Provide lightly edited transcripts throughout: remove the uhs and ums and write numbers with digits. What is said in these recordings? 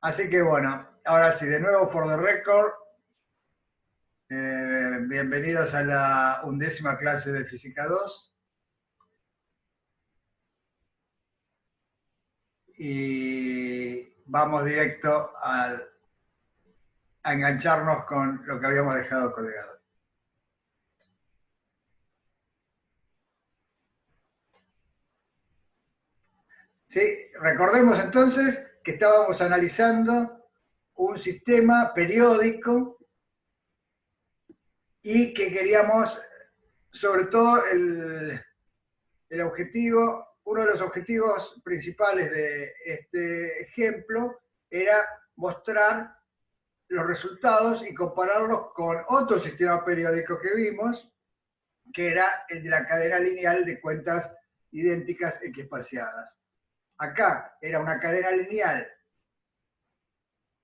Así que bueno, ahora sí, de nuevo for the record, bienvenidos a la 11ª clase de Física 2 y vamos directo a engancharnos con lo que habíamos dejado colgado. ¿Sí? Recordemos entonces que estábamos analizando un sistema periódico y que queríamos, sobre todo, el objetivo, uno de los objetivos principales de este ejemplo era mostrar los resultados y compararlos con otro sistema periódico que vimos, que era el de la cadena lineal de cuentas idénticas equiespaciadas. Acá era una cadena lineal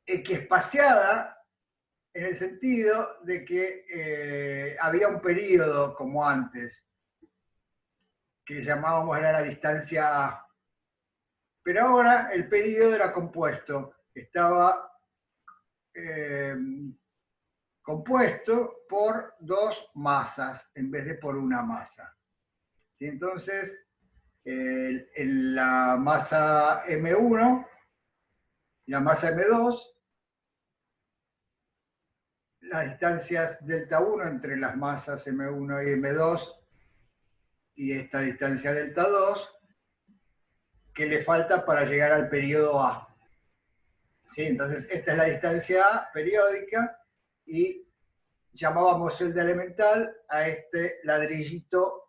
equiespaciada en el sentido de que había un periodo como antes, que llamábamos era la distancia A. Pero ahora el periodo era compuesto, estaba compuesto por dos masas en vez de por una masa. ¿Sí? Entonces, en la masa M1 y la masa M2, las distancias delta 1 entre las masas M1 y M2 y esta distancia delta 2, que le falta para llegar al periodo A. ¿Sí? Entonces, esta es la distancia A periódica y llamábamos celda elemental a este ladrillito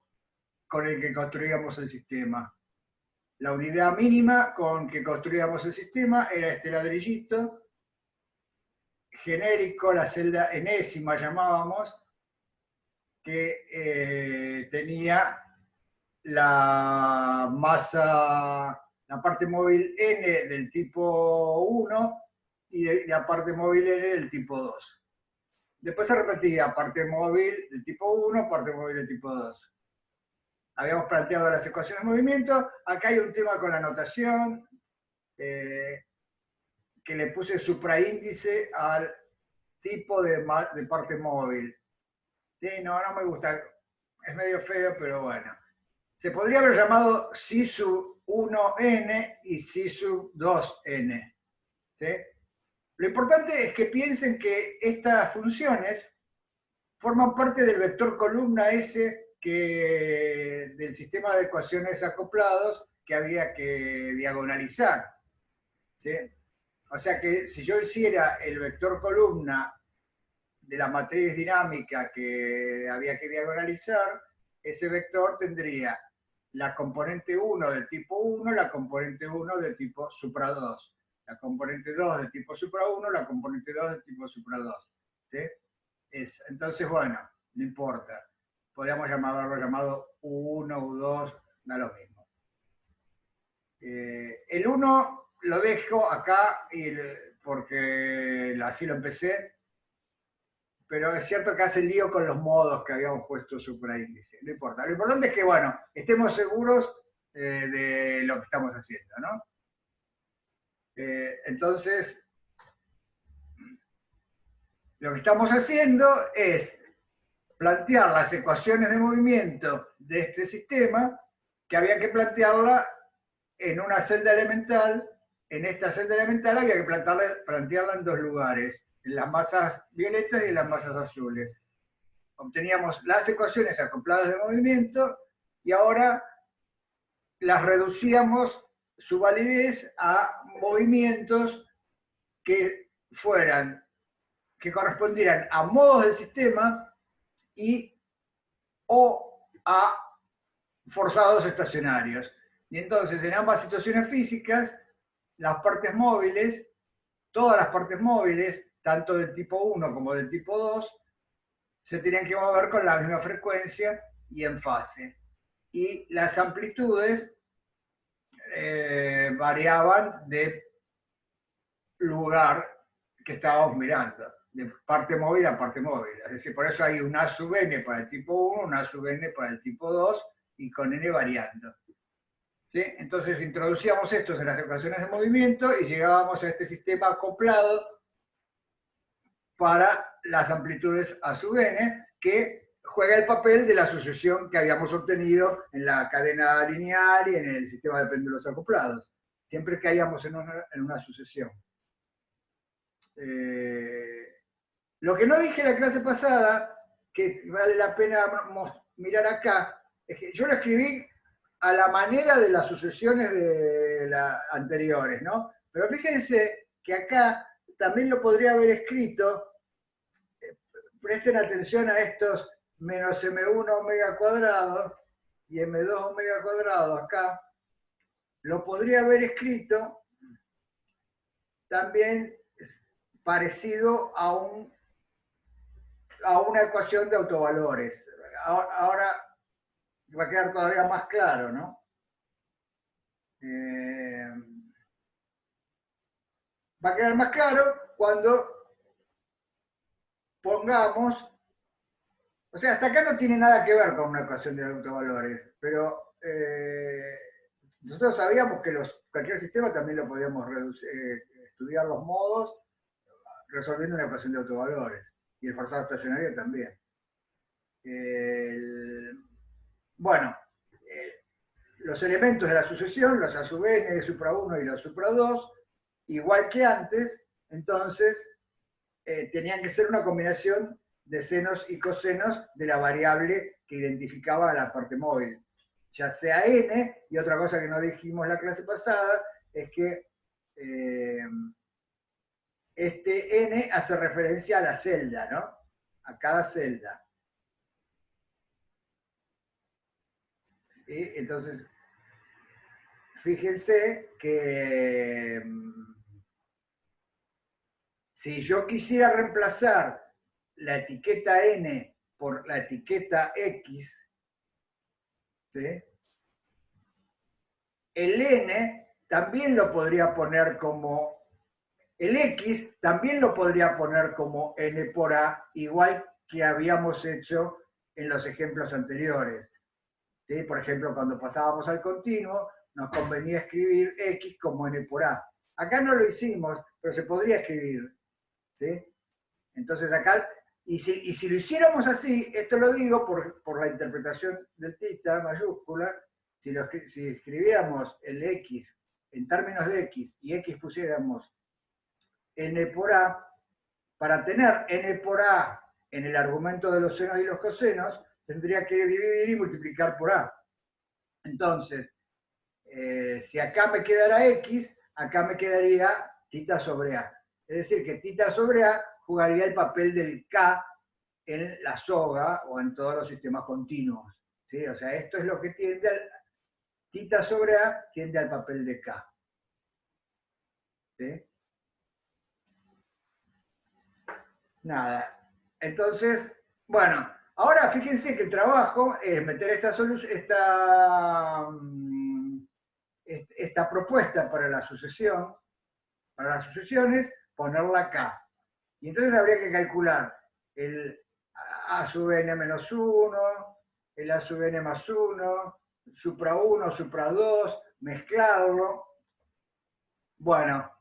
con el que construíamos el sistema. La unidad mínima con que construíamos el sistema era este ladrillito, genérico, la celda enésima llamábamos, que tenía la masa, la parte móvil N del tipo 1 y la parte móvil N del tipo 2. Después se repetía parte móvil del tipo 1, parte móvil del tipo 2. Habíamos planteado las ecuaciones de movimiento. Acá hay un tema con la notación, que le puse supraíndice al tipo de parte móvil. Sí, no me gusta. Es medio feo, pero bueno. Se podría haber llamado SISU 1N y SISU 2N. ¿Sí? Lo importante es que piensen que estas funciones forman parte del vector columna S del sistema de ecuaciones acoplados que había que diagonalizar. ¿Sí? O sea que si yo hiciera el vector columna de la matriz dinámica que había que diagonalizar, ese vector tendría la componente 1 del tipo 1, la componente 1 del tipo supra 2, la componente 2 del tipo supra 1, la componente 2 del tipo supra 2. ¿Sí? Entonces, bueno, no importa. Podríamos haberlo llamado U1, U2, da lo mismo. El 1 lo dejo acá porque así lo empecé, pero es cierto que hace lío con los modos que habíamos puesto supraíndice. No importa. Lo importante es que, bueno, estemos seguros de lo que estamos haciendo, ¿no? Entonces, lo que estamos haciendo es plantear las ecuaciones de movimiento de este sistema, que había que plantearla en una celda elemental. En esta celda elemental había que plantearla en dos lugares, en las masas violetas y en las masas azules. Obteníamos las ecuaciones acopladas de movimiento y ahora las reducíamos su validez a movimientos que correspondieran a modos del sistema o a forzados estacionarios. Y entonces, en ambas situaciones físicas, las partes móviles, todas las partes móviles, tanto del tipo 1 como del tipo 2, se tenían que mover con la misma frecuencia y en fase. Y las amplitudes variaban de lugar que estábamos mirando, de parte móvil a parte móvil. Es decir, por eso hay un A sub n para el tipo 1, un A sub n para el tipo 2, y con n variando. ¿Sí? ¿sí? Entonces introducíamos estos en las ecuaciones de movimiento y llegábamos a este sistema acoplado para las amplitudes a sub n, que juega el papel de la sucesión que habíamos obtenido en la cadena lineal y en el sistema de péndulos acoplados, siempre que hayamos en una sucesión. Lo que no dije en la clase pasada, que vale la pena mirar acá, es que yo lo escribí a la manera de las sucesiones de las anteriores, ¿no? Pero fíjense que acá también lo podría haber escrito, presten atención a estos menos m1 omega cuadrado y m2 omega cuadrado acá, lo podría haber escrito también parecido a una ecuación de autovalores. Ahora va a quedar todavía más claro, ¿no? Va a quedar más claro cuando pongamos, o sea, hasta acá no tiene nada que ver con una ecuación de autovalores, pero nosotros sabíamos que cualquier sistema también lo podíamos estudiar los modos resolviendo una ecuación de autovalores, y el forzado estacionario también. Bueno, los elementos de la sucesión, los a sub n, supra 1 y los supra 2, igual que antes, entonces tenían que ser una combinación de senos y cosenos de la variable que identificaba a la parte móvil, ya sea n, y otra cosa que no dijimos la clase pasada es que este n hace referencia a la celda, ¿no? A cada celda. ¿Sí? Entonces, fíjense que si yo quisiera reemplazar la etiqueta n por la etiqueta x, ¿sí? El n también lo podría poner como, el x también lo podría poner como n por a, igual que habíamos hecho en los ejemplos anteriores. ¿Sí? Por ejemplo, cuando pasábamos al continuo, nos convenía escribir x como n por a. Acá no lo hicimos, pero se podría escribir. ¿Sí? Entonces acá, y si lo hiciéramos así, esto lo digo por la interpretación del θ mayúscula, si escribiéramos el x en términos de x y x pusiéramos n por a, para tener n por a en el argumento de los senos y los cosenos, tendría que dividir y multiplicar por a. Entonces, si acá me quedara x, acá me quedaría θ sobre a. Es decir, que θ sobre a jugaría el papel del k en la soga o en todos los sistemas continuos. ¿Sí? O sea, esto es lo que tiende al θ sobre a, tiende al papel de k. ¿Sí? Nada. Entonces, bueno, ahora fíjense que el trabajo es meter esta propuesta para la sucesión, para las sucesiones, ponerla acá. Y entonces habría que calcular el a sub n menos 1, el a sub n más 1, supra 1, supra 2, mezclarlo. Bueno,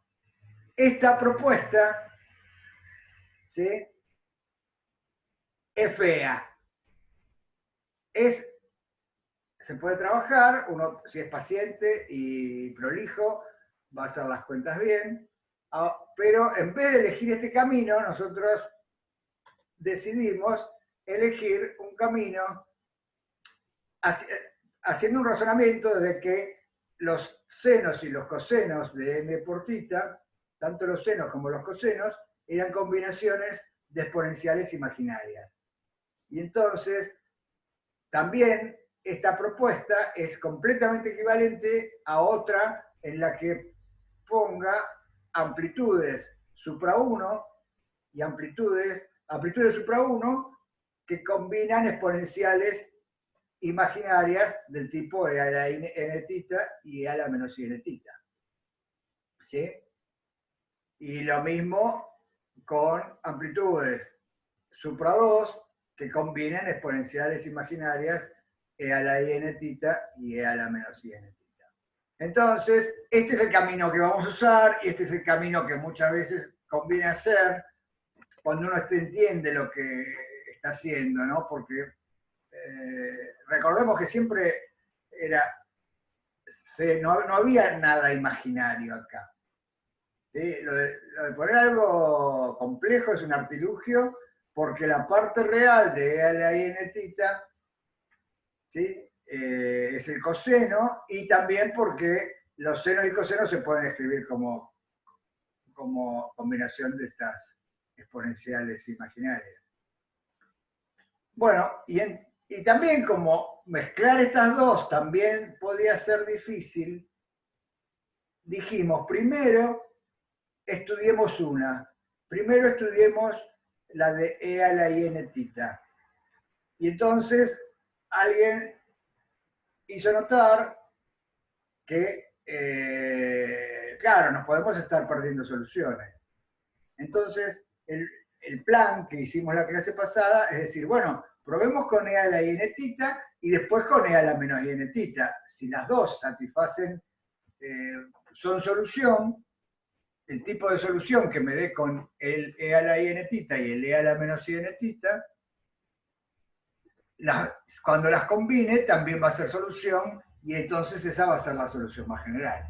esta propuesta, ¿sí?, es fea. Se puede trabajar, uno si es paciente y prolijo, va a hacer las cuentas bien, pero en vez de elegir este camino, nosotros decidimos elegir un camino haciendo un razonamiento de que los senos y los cosenos de n por θ, tanto los senos como los cosenos, eran combinaciones de exponenciales imaginarias. Y entonces, también esta propuesta es completamente equivalente a otra en la que ponga amplitudes supra 1 y amplitudes supra 1 que combinan exponenciales imaginarias del tipo e a la n θ y e a la menos i n θ. ¿Sí? Y lo mismo con amplitudes supra 2 que combinan exponenciales imaginarias e a la i n θ y e a la menos i n θ. Entonces, este es el camino que vamos a usar y este es el camino que muchas veces conviene hacer cuando uno entiende lo que está haciendo, ¿no? Porque recordemos que siempre era, no había nada imaginario acá. ¿Sí? Lo de poner algo complejo es un artilugio porque la parte real de E a la I n tita, ¿sí? Es el coseno, y también porque los senos y cosenos se pueden escribir como combinación de estas exponenciales imaginarias. Bueno, y también como mezclar estas dos también podía ser difícil, dijimos, primero estudiemos una. Primero estudiemos la de E a la I n tita. Y entonces alguien hizo notar que, claro, nos podemos estar perdiendo soluciones. Entonces, el plan que hicimos la clase pasada es decir, bueno, probemos con E a la I n tita y después con E a la menos I n tita. Si las dos satisfacen, son solución, el tipo de solución que me dé con el E a la I n tita y el E a la menos I n tita, cuando las combine también va a ser solución y entonces esa va a ser la solución más general.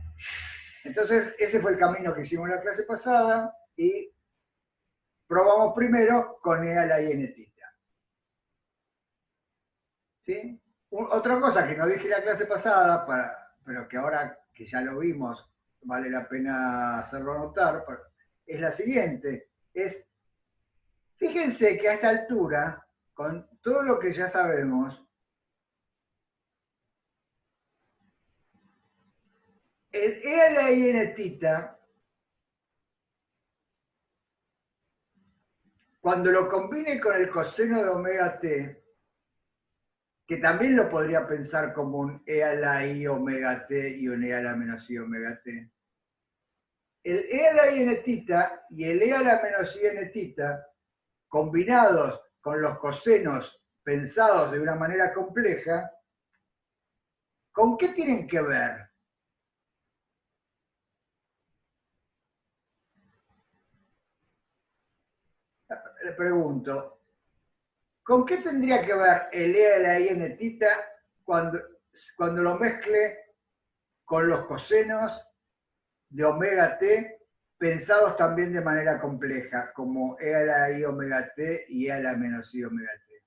Entonces, ese fue el camino que hicimos en la clase pasada y probamos primero con E a la I n tita. ¿Sí? Otra cosa que no dije en la clase pasada, pero que ahora que ya lo vimos, vale la pena hacerlo notar, es la siguiente. Fíjense que a esta altura, con todo lo que ya sabemos, el E a la I n tita, cuando lo combine con el coseno de omega t, que también lo podría pensar como un E a la I omega t y un E a la menos I omega t, el E a la I n tita y el E a la menos I n tita, combinados con los cosenos pensados de una manera compleja, ¿con qué tienen que ver? Le pregunto, ¿con qué tendría que ver el E a la I n tita cuando lo mezcle con los cosenos de omega t pensados también de manera compleja, como E a la I omega t y E a la menos I omega t?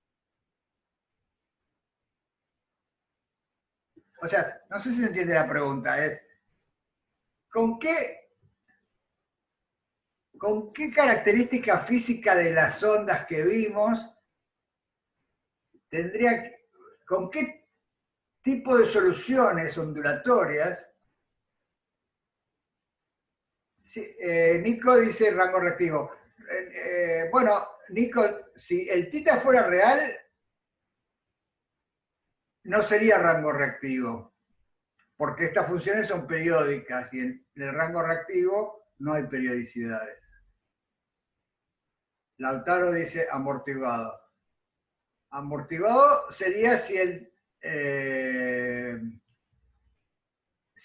O sea, no sé si se entiende la pregunta, es ¿con qué característica física de las ondas que vimos tendría, con qué tipo de soluciones ondulatorias? Sí, Nico dice rango reactivo. Bueno, Nico, si el tita fuera real, no sería rango reactivo, porque estas funciones son periódicas y en el rango reactivo no hay periodicidades. Lautaro dice amortiguado. Amortiguado sería si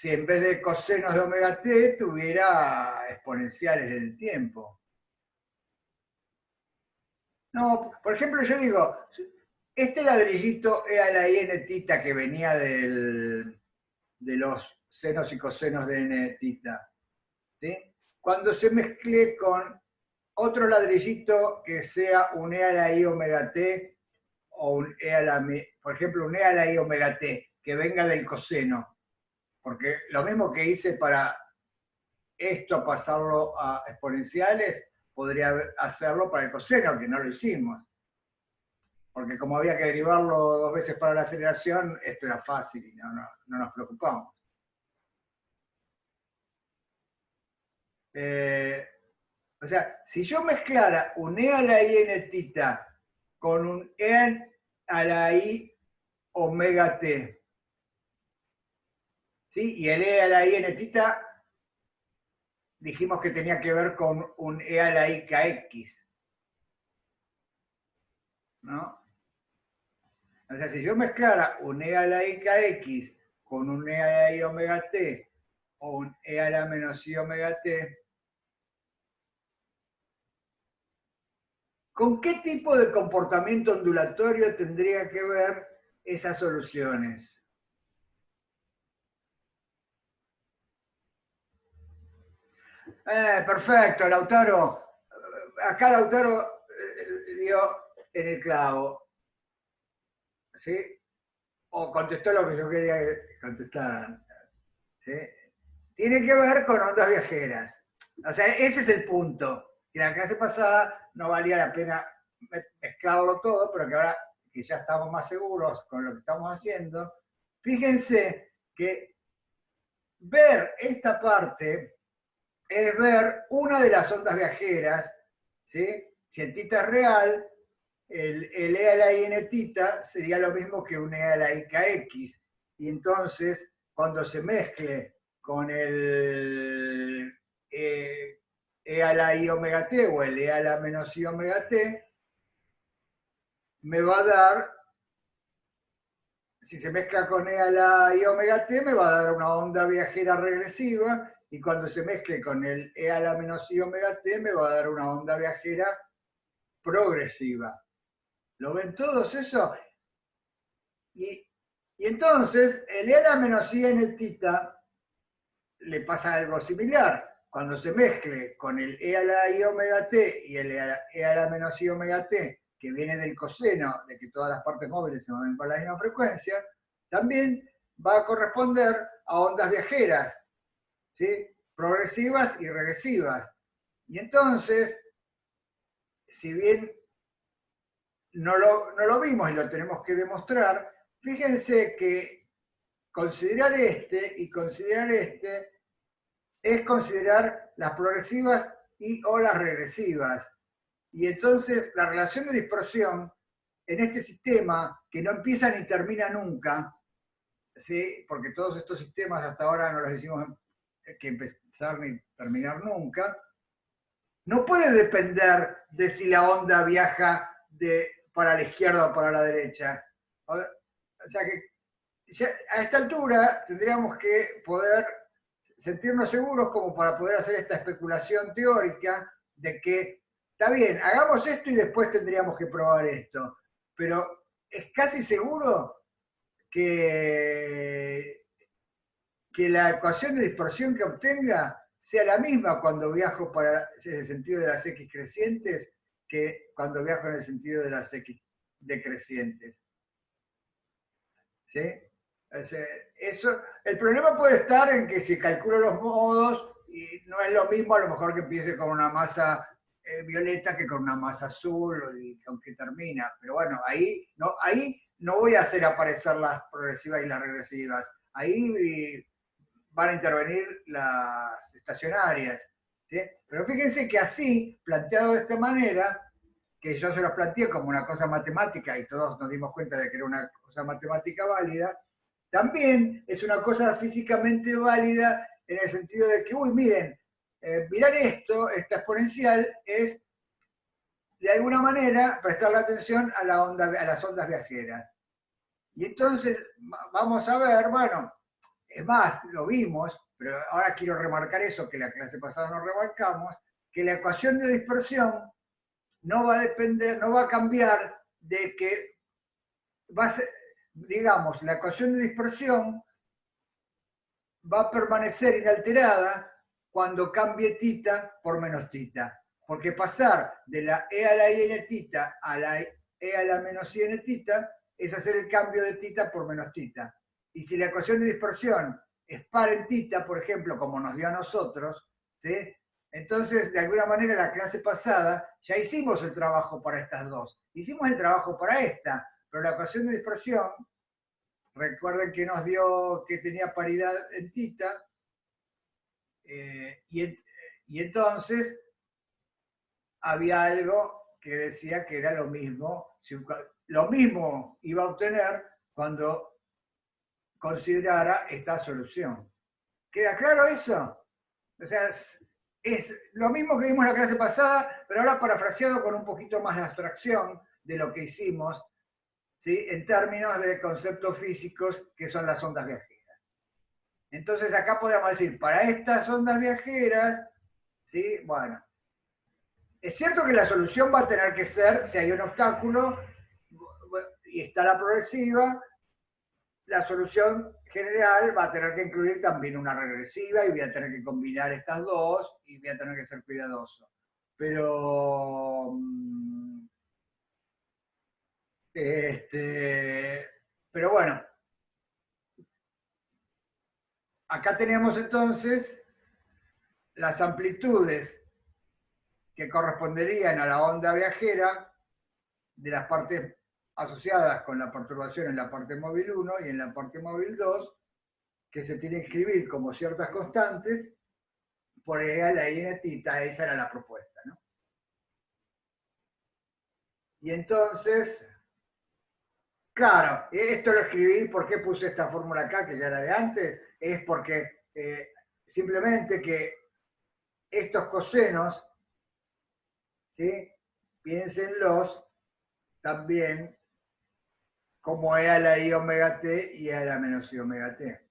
en vez de cosenos de omega t tuviera exponenciales del tiempo. No, por ejemplo, yo digo, este ladrillito E a la I n tita que venía de los senos y cosenos de n tita, ¿sí? Cuando se mezcle con otro ladrillito que sea un E a la I omega t o un E a la, por ejemplo, un E a la I omega t que venga del coseno, porque lo mismo que hice para esto pasarlo a exponenciales, podría hacerlo para el coseno, que no lo hicimos. Porque como había que derivarlo dos veces para la aceleración, esto era fácil y no nos preocupamos. O sea, si yo mezclara un E a la I n tita con un E a la I omega t, ¿sí? Y el E a la I n tita dijimos que tenía que ver con un E a la I kx, ¿no? O sea, si yo mezclara un E a la I kx con un E a la I omega t o un E a la menos I omega t, ¿con qué tipo de comportamiento ondulatorio tendría que ver esas soluciones? Perfecto, Lautaro. Acá Lautaro dio en el clavo. ¿Sí? O contestó lo que yo quería que contestaran. ¿Sí? Tiene que ver con ondas viajeras. O sea, ese es el punto. Que la clase pasada no valía la pena mezclarlo todo, pero que ahora que ya estamos más seguros con lo que estamos haciendo, fíjense que ver esta parte es ver una de las ondas viajeras, ¿sí? Si el tita es real, el E a la I n tita sería lo mismo que un E a la I kx. Y entonces, cuando se mezcle con el E a la I omega t o el E a la menos I omega t, me va a dar, si se mezcla con E a la I omega t, me va a dar una onda viajera regresiva, y cuando se mezcle con el E a la menos I omega t, me va a dar una onda viajera progresiva. ¿Lo ven todos eso? Y entonces, el E a la menos I n tita le pasa algo similar. Cuando se mezcle con el E a la I omega t y el E a la menos I omega t, que viene del coseno de que todas las partes móviles se mueven con la misma frecuencia, también va a corresponder a ondas viajeras, ¿sí? Progresivas y regresivas. Y entonces, si bien no lo vimos y lo tenemos que demostrar, fíjense que considerar este y considerar este es considerar las progresivas y o las regresivas. Y entonces la relación de dispersión en este sistema, que no empieza ni termina nunca, ¿sí? Porque todos estos sistemas hasta ahora no los hicimos que empezar ni terminar nunca, no puede depender de si la onda viaja para la izquierda o para la derecha. O sea que ya a esta altura tendríamos que poder sentirnos seguros como para poder hacer esta especulación teórica de que, está bien, hagamos esto y después tendríamos que probar esto, pero es casi seguro que, que la ecuación de dispersión que obtenga sea la misma cuando viajo en el sentido de las x crecientes que cuando viajo en el sentido de las x decrecientes. ¿Sí? Eso, el problema puede estar en que si calculo los modos, y no es lo mismo a lo mejor que empiece con una masa violeta que con una masa azul y con que termina. Pero bueno, ahí no voy a hacer aparecer las progresivas y las regresivas. Ahí van a intervenir las estacionarias. ¿Sí? Pero fíjense que así, planteado de esta manera, que yo se los planteé como una cosa matemática y todos nos dimos cuenta de que era una cosa matemática válida, también es una cosa físicamente válida en el sentido de que, uy, miren, mirar esto, esta exponencial, es de alguna manera prestarle atención a las ondas viajeras. Y entonces vamos a ver, bueno, es más, lo vimos, pero ahora quiero remarcar eso que la clase pasada no remarcamos, que la ecuación de dispersión no va a depender, no va a cambiar de que va a ser, digamos, la ecuación de dispersión va a permanecer inalterada cuando cambie tita por menos tita. Porque pasar de la E a la I n tita a la E a la menos I n tita es hacer el cambio de tita por menos tita. Y si la ecuación de dispersión es par en tita, por ejemplo, como nos dio a nosotros, ¿sí? Entonces, de alguna manera, en la clase pasada ya hicimos el trabajo para estas dos. Hicimos el trabajo para esta, pero la ecuación de dispersión, recuerden que nos dio que tenía paridad en tita, y entonces había algo que decía que era lo mismo iba a obtener cuando considerara esta solución. ¿Queda claro eso? O sea, es lo mismo que vimos en la clase pasada, pero ahora parafraseado con un poquito más de abstracción de lo que hicimos, ¿sí? En términos de conceptos físicos que son las ondas viajeras. Entonces acá podemos decir, para estas ondas viajeras, ¿sí? Bueno, es cierto que la solución va a tener que ser, si hay un obstáculo y está la progresiva, la solución general va a tener que incluir también una regresiva y voy a tener que combinar estas dos y voy a tener que ser cuidadoso. Pero, pero bueno, acá tenemos entonces las amplitudes que corresponderían a la onda viajera de las partes asociadas con la perturbación en la parte móvil 1 y en la parte móvil 2, que se tiene que escribir como ciertas constantes por la I en tita, esa era la propuesta, ¿no? Y entonces, claro, esto lo escribí, ¿por qué puse esta fórmula acá, que ya era de antes? Es porque simplemente que estos cosenos, ¿sí? Piénsenlos también como E a la I omega t y E a la menos I omega t.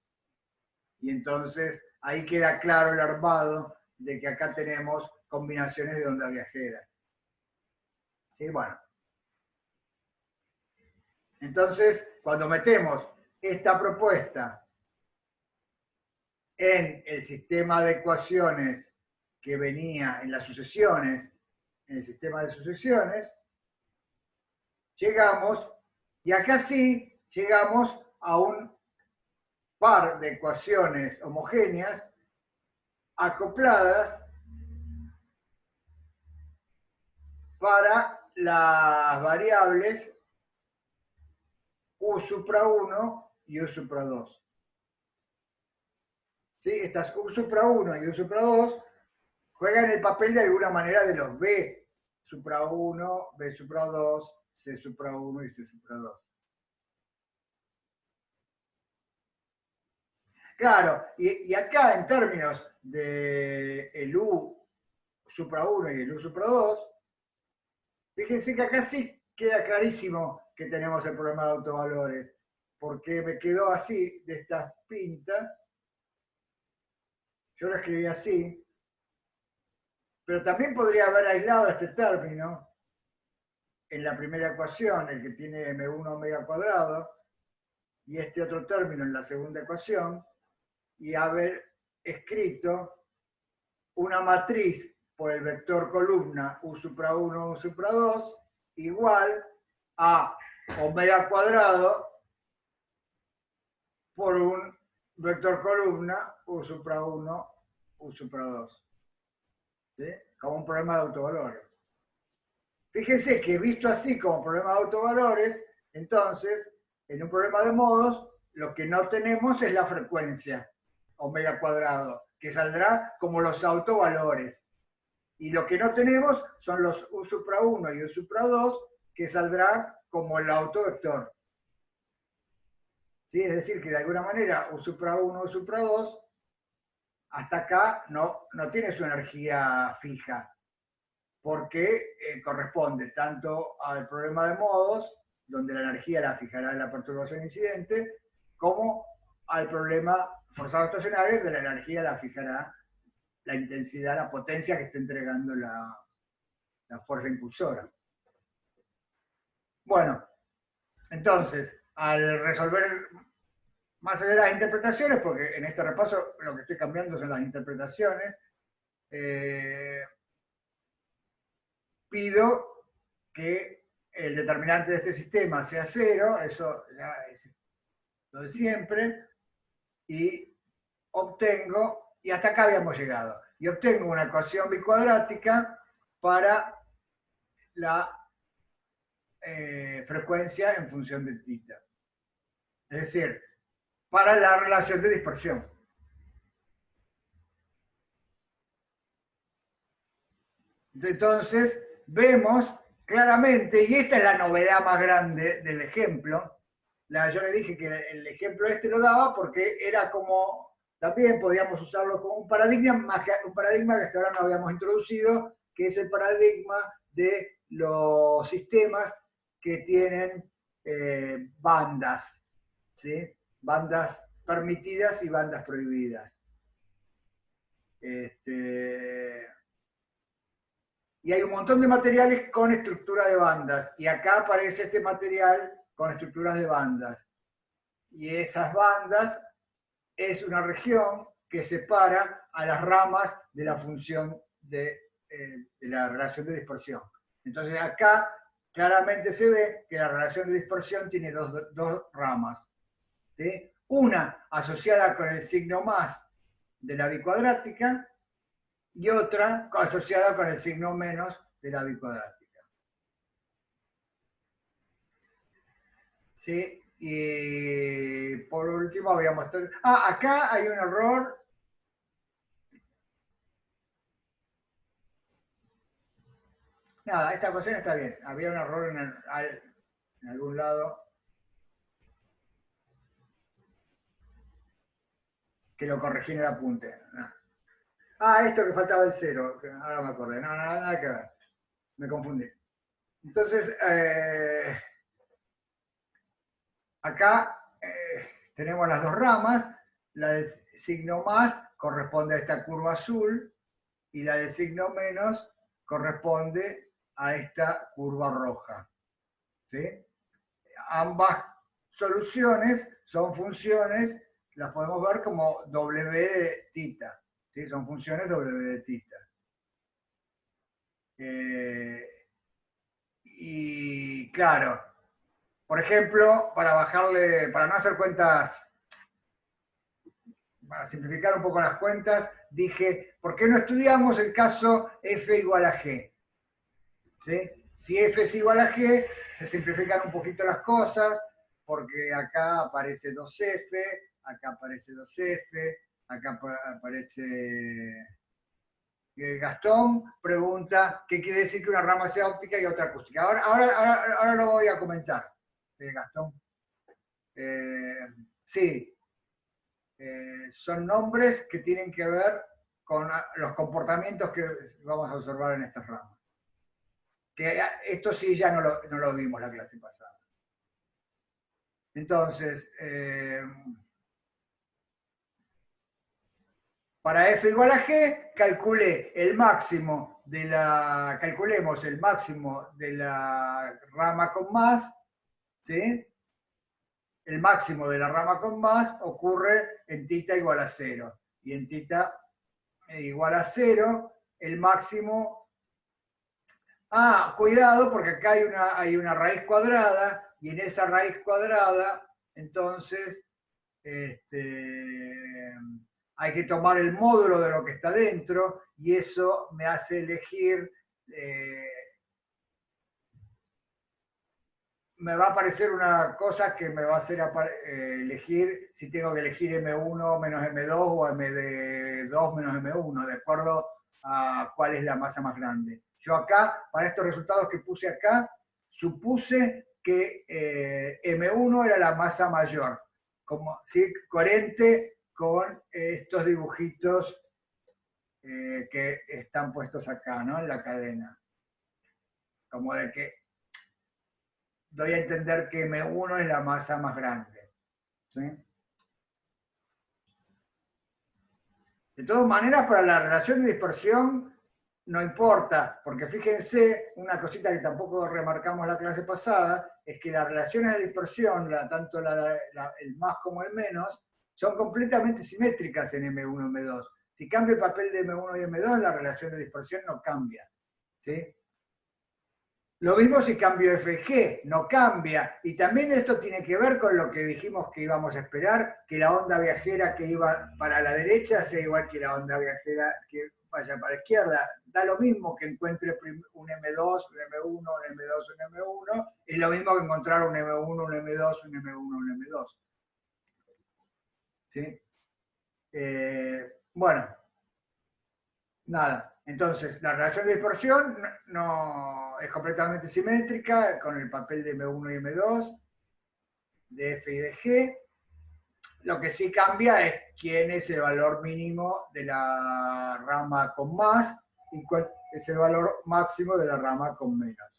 Y entonces ahí queda claro el armado de que acá tenemos combinaciones de ondas viajeras. ¿Sí? Bueno. Entonces, cuando metemos esta propuesta en el sistema de ecuaciones que venía en las sucesiones, en el sistema de sucesiones, llegamos, y acá sí llegamos a un par de ecuaciones homogéneas acopladas para las variables U supra 1 y U supra 2. ¿Sí? Estas U supra 1 y U supra 2 juegan el papel de alguna manera de los B supra 1, B supra 2, C supra 1 y C supra 2. Claro, y acá en términos de el U supra 1 y el U supra 2, fíjense que acá sí queda clarísimo que tenemos el problema de autovalores, porque me quedó así, de estas pintas, yo lo escribí así, pero también podría haber aislado este término en la primera ecuación, el que tiene m1 omega cuadrado, y este otro término en la segunda ecuación, y haber escrito una matriz por el vector columna U supra 1, U supra 2, igual a omega cuadrado por un vector columna U supra 1, U supra 2. ¿Sí? Como un problema de autovalores. Fíjense que visto así como problema de autovalores, entonces, en un problema de modos, lo que no tenemos es la frecuencia omega cuadrado, que saldrá como los autovalores. Y lo que no tenemos son los U supra 1 y U supra 2, que saldrá como el autovector. ¿Sí? Es decir, que de alguna manera U supra 1, U supra 2, hasta acá no tiene su energía fija, porque corresponde tanto al problema de modos, donde la energía la fijará la perturbación incidente, como al problema forzado estacionario, donde la energía la fijará la intensidad, la potencia que está entregando la fuerza impulsora. Bueno, entonces, al resolver más allá de las interpretaciones, porque en este repaso lo que estoy cambiando son las interpretaciones, pido que el determinante de este sistema sea 0, eso ya es lo de siempre, y obtengo, y hasta acá habíamos llegado, y obtengo una ecuación bicuadrática para la frecuencia en función de θ. Es decir, para la relación de dispersión. Entonces, vemos claramente, y esta es la novedad más grande del ejemplo, yo le dije que el ejemplo este lo daba porque era como, también podíamos usarlo como un paradigma que hasta ahora no habíamos introducido, que es el paradigma de los sistemas que tienen bandas, ¿sí? Bandas permitidas y bandas prohibidas. Y hay un montón de materiales con estructura de bandas. Y acá aparece este material con estructuras de bandas. Y esas bandas es una región que separa a las ramas de la función de la relación de dispersión. Entonces acá claramente se ve que la relación de dispersión tiene dos ramas. ¿Sí? Una asociada con el signo más de la bicuadrática y otra asociada con el signo menos de la bicuadrática. ¿Sí? Y por último voy a mostrar... acá hay un error. Nada, esta ecuación está bien. Había un error en algún lado que lo corregí en el apunte. No. Esto que faltaba el cero. Ahora me acordé. No, nada que ver. Me confundí. Entonces, acá tenemos las dos ramas. La del signo más corresponde a esta curva azul y la del signo menos corresponde a esta curva roja. ¿Sí? Ambas soluciones son funciones, las podemos ver como W de tita. ¿Sí? Son funciones W de tita. Y claro, por ejemplo, para no hacer cuentas, para simplificar un poco las cuentas, dije, ¿por qué no estudiamos el caso F igual a G? ¿Sí? Si F es igual a G, se simplifican un poquito las cosas, porque acá aparece 2F, acá aparece 2F, acá aparece... Gastón pregunta qué quiere decir que una rama sea óptica y otra acústica. Ahora lo voy a comentar, Gastón. Sí, son nombres que tienen que ver con los comportamientos que vamos a observar en estas ramas. Que esto sí ya no lo vimos la clase pasada. Entonces, para F igual a G, calculemos el máximo de la rama con más, ¿sí? El máximo de la rama con más ocurre en tita igual a 0. Y en tita igual a 0, el máximo... cuidado, porque acá hay una raíz cuadrada, y en esa raíz cuadrada, entonces, hay que tomar el módulo de lo que está dentro, y eso me hace elegir... me va a aparecer una cosa que me va a hacer elegir si tengo que elegir M1 menos M2 o MD2 menos M1, de acuerdo a cuál es la masa más grande. Yo acá, para estos resultados que puse acá, supuse que M1 era la masa mayor, como, ¿sí? Coherente con estos dibujitos que están puestos acá, ¿no? En la cadena. Como de que doy a entender que M1 es la masa más grande. ¿Sí? De todas maneras, para la relación de dispersión no importa, porque fíjense, una cosita que tampoco remarcamos la clase pasada, es que las relaciones de dispersión, tanto el más como el menos, son completamente simétricas en M1 y M2. Si cambia el papel de M1 y M2, la relación de dispersión no cambia. ¿Sí? Lo mismo si cambio FG, no cambia. Y también esto tiene que ver con lo que dijimos que íbamos a esperar, que la onda viajera que iba para la derecha sea igual que la onda viajera que vaya para la izquierda. Da lo mismo que encuentre un M2, un M1, un M2, un M1, es lo mismo que encontrar un M1, un M2, un M1, un M2. ¿Sí? Bueno, nada. Entonces, la relación de dispersión no es completamente simétrica con el papel de M1 y M2, de F y de G. Lo que sí cambia es quién es el valor mínimo de la rama con más y cuál es el valor máximo de la rama con menos.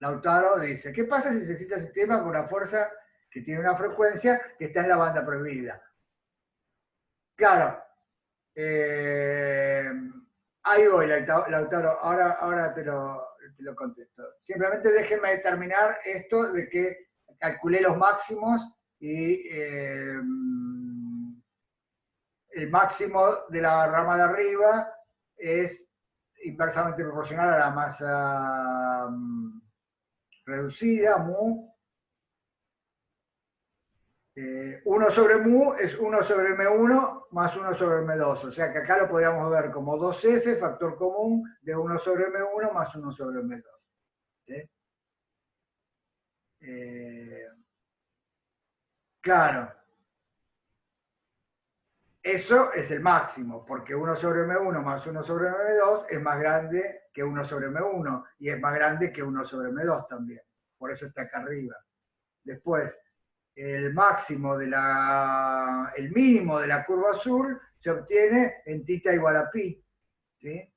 Lautaro dice, ¿qué pasa si se excita el sistema con una fuerza que tiene una frecuencia que está en la banda prohibida? Claro, ahí voy, Lautaro, ahora te lo contesto. Simplemente déjenme determinar esto de que calculé los máximos y el máximo de la rama de arriba es inversamente proporcional a la masa reducida, mu. 1 sobre mu es 1 sobre m1 más 1 sobre m2. O sea que acá lo podríamos ver como 2f, factor común de 1 sobre m1 más 1 sobre m2. ¿Sí? Claro, eso es el máximo, porque 1 sobre m1 más 1 sobre m2 es más grande que 1 sobre m1 y es más grande que 1 sobre m2 también. Por eso está acá arriba. Después, el máximo el mínimo de la curva azul se obtiene en θ igual a pi. ¿Sí?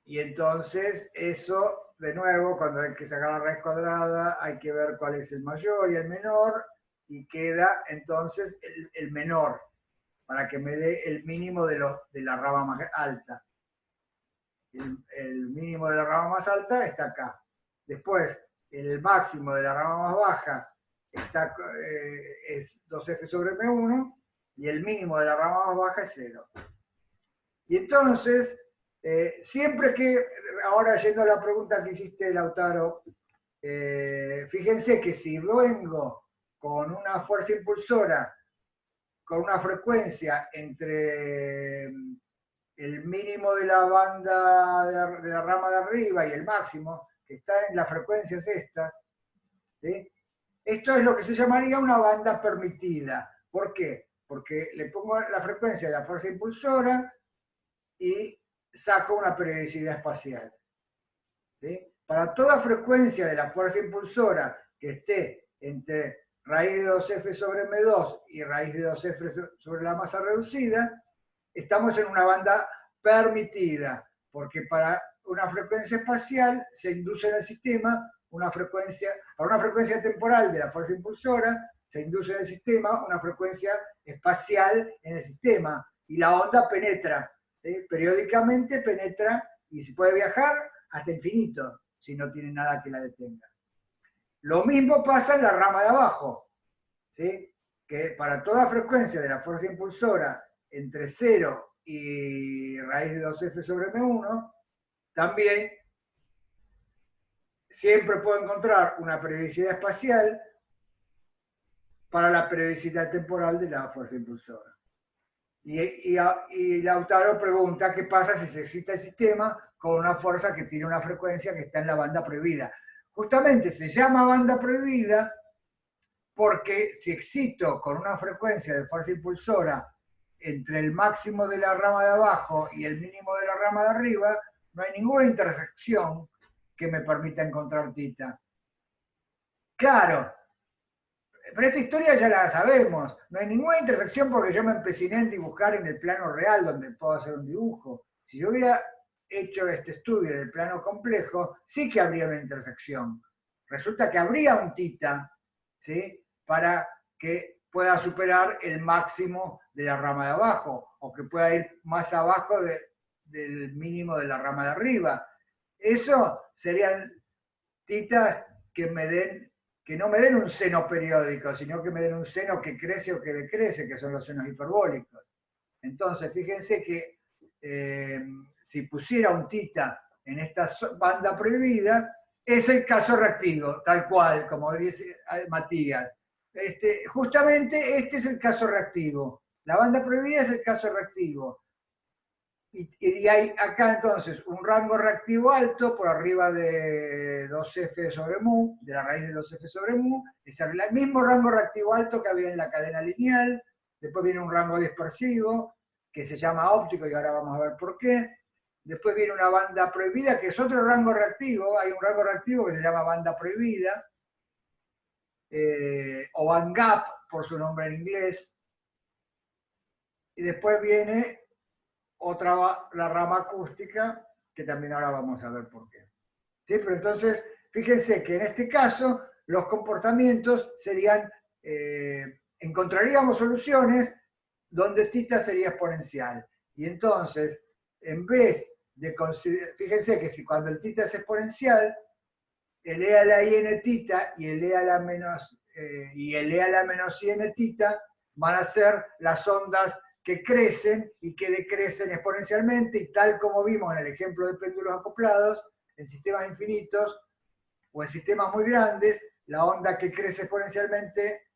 Y entonces eso, de nuevo, cuando hay que sacar la raíz cuadrada, hay que ver cuál es el mayor y el menor, y queda entonces el menor, para que me dé el mínimo de la rama más alta. El mínimo de la rama más alta está acá. Después, el máximo de la rama más baja es 2f sobre m1, y el mínimo de la rama más baja es 0. Y entonces, siempre que, ahora yendo a la pregunta que hiciste, Lautaro, fíjense que si vengo con una fuerza impulsora, con una frecuencia entre el mínimo de la banda de la rama de arriba y el máximo, que está en las frecuencias estas, ¿sí? Esto es lo que se llamaría una banda permitida. ¿Por qué? Porque le pongo la frecuencia de la fuerza impulsora y saco una periodicidad espacial. ¿Sí? Para toda frecuencia de la fuerza impulsora que esté entre raíz de 2f sobre m2 y raíz de 2f sobre la masa reducida, estamos en una banda permitida, porque para una frecuencia espacial se induce en el sistema para una frecuencia temporal de la fuerza impulsora, se induce en el sistema una frecuencia espacial en el sistema, y la onda penetra, ¿sí? Periódicamente penetra y se puede viajar hasta infinito, si no tiene nada que la detenga. Lo mismo pasa en la rama de abajo, ¿sí? Que para toda frecuencia de la fuerza impulsora entre 0 y raíz de 2f sobre m1, también siempre puedo encontrar una periodicidad espacial para la periodicidad temporal de la fuerza impulsora. Y Lautaro pregunta qué pasa si se excita el sistema con una fuerza que tiene una frecuencia que está en la banda prohibida. Justamente se llama banda prohibida porque si excito con una frecuencia de fuerza impulsora entre el máximo de la rama de abajo y el mínimo de la rama de arriba, no hay ninguna intersección que me permita encontrar θ. Claro, pero esta historia ya la sabemos. No hay ninguna intersección porque yo me empeciné en dibujar en el plano real donde puedo hacer un dibujo. Si yo hubiera hecho este estudio en el plano complejo, sí que habría una intersección. Resulta que habría un θ, ¿sí? Para que pueda superar el máximo de la rama de abajo o que pueda ir más abajo del mínimo de la rama de arriba. Eso serían θs que no me den un seno periódico, sino que me den un seno que crece o que decrece, que son los senos hiperbólicos. Entonces, fíjense que si pusiera un θ en esta banda prohibida, es el caso reactivo, tal cual, como dice Matías. Justamente este es el caso reactivo. La banda prohibida es el caso reactivo. Y hay acá entonces un rango reactivo alto por arriba de 2f sobre mu, de la raíz de 2f sobre mu, es el mismo rango reactivo alto que había en la cadena lineal. Después viene un rango dispersivo que se llama óptico y ahora vamos a ver por qué. Después viene una banda prohibida que es otro rango reactivo, hay un rango reactivo que se llama banda prohibida, o band gap por su nombre en inglés. Y después viene la rama acústica, que también ahora vamos a ver por qué. ¿Sí? Pero entonces, fíjense que en este caso los comportamientos serían, encontraríamos soluciones donde θ sería exponencial. Y entonces, en vez de considerar, fíjense que si cuando el θ es exponencial, el e a la i n θ y el e a la menos i n θ van a ser las ondas que crecen y que decrecen exponencialmente, y tal como vimos en el ejemplo de péndulos acoplados, en sistemas infinitos o en sistemas muy grandes, la onda que crece exponencialmente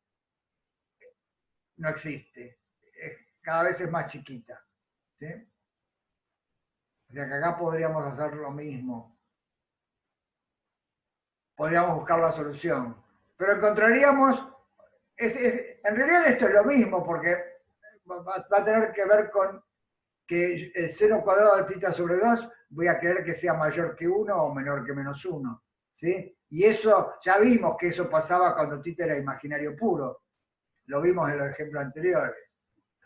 no existe. Cada vez es más chiquita. ¿Sí? O sea que acá podríamos hacer lo mismo. Podríamos buscar la solución. Pero encontraríamos, en realidad esto es lo mismo, porque va a tener que ver con que el seno cuadrado de θ sobre 2 voy a querer que sea mayor que 1 o menor que menos 1. ¿Sí? Y eso, ya vimos que eso pasaba cuando θ era imaginario puro. Lo vimos en los ejemplos anteriores.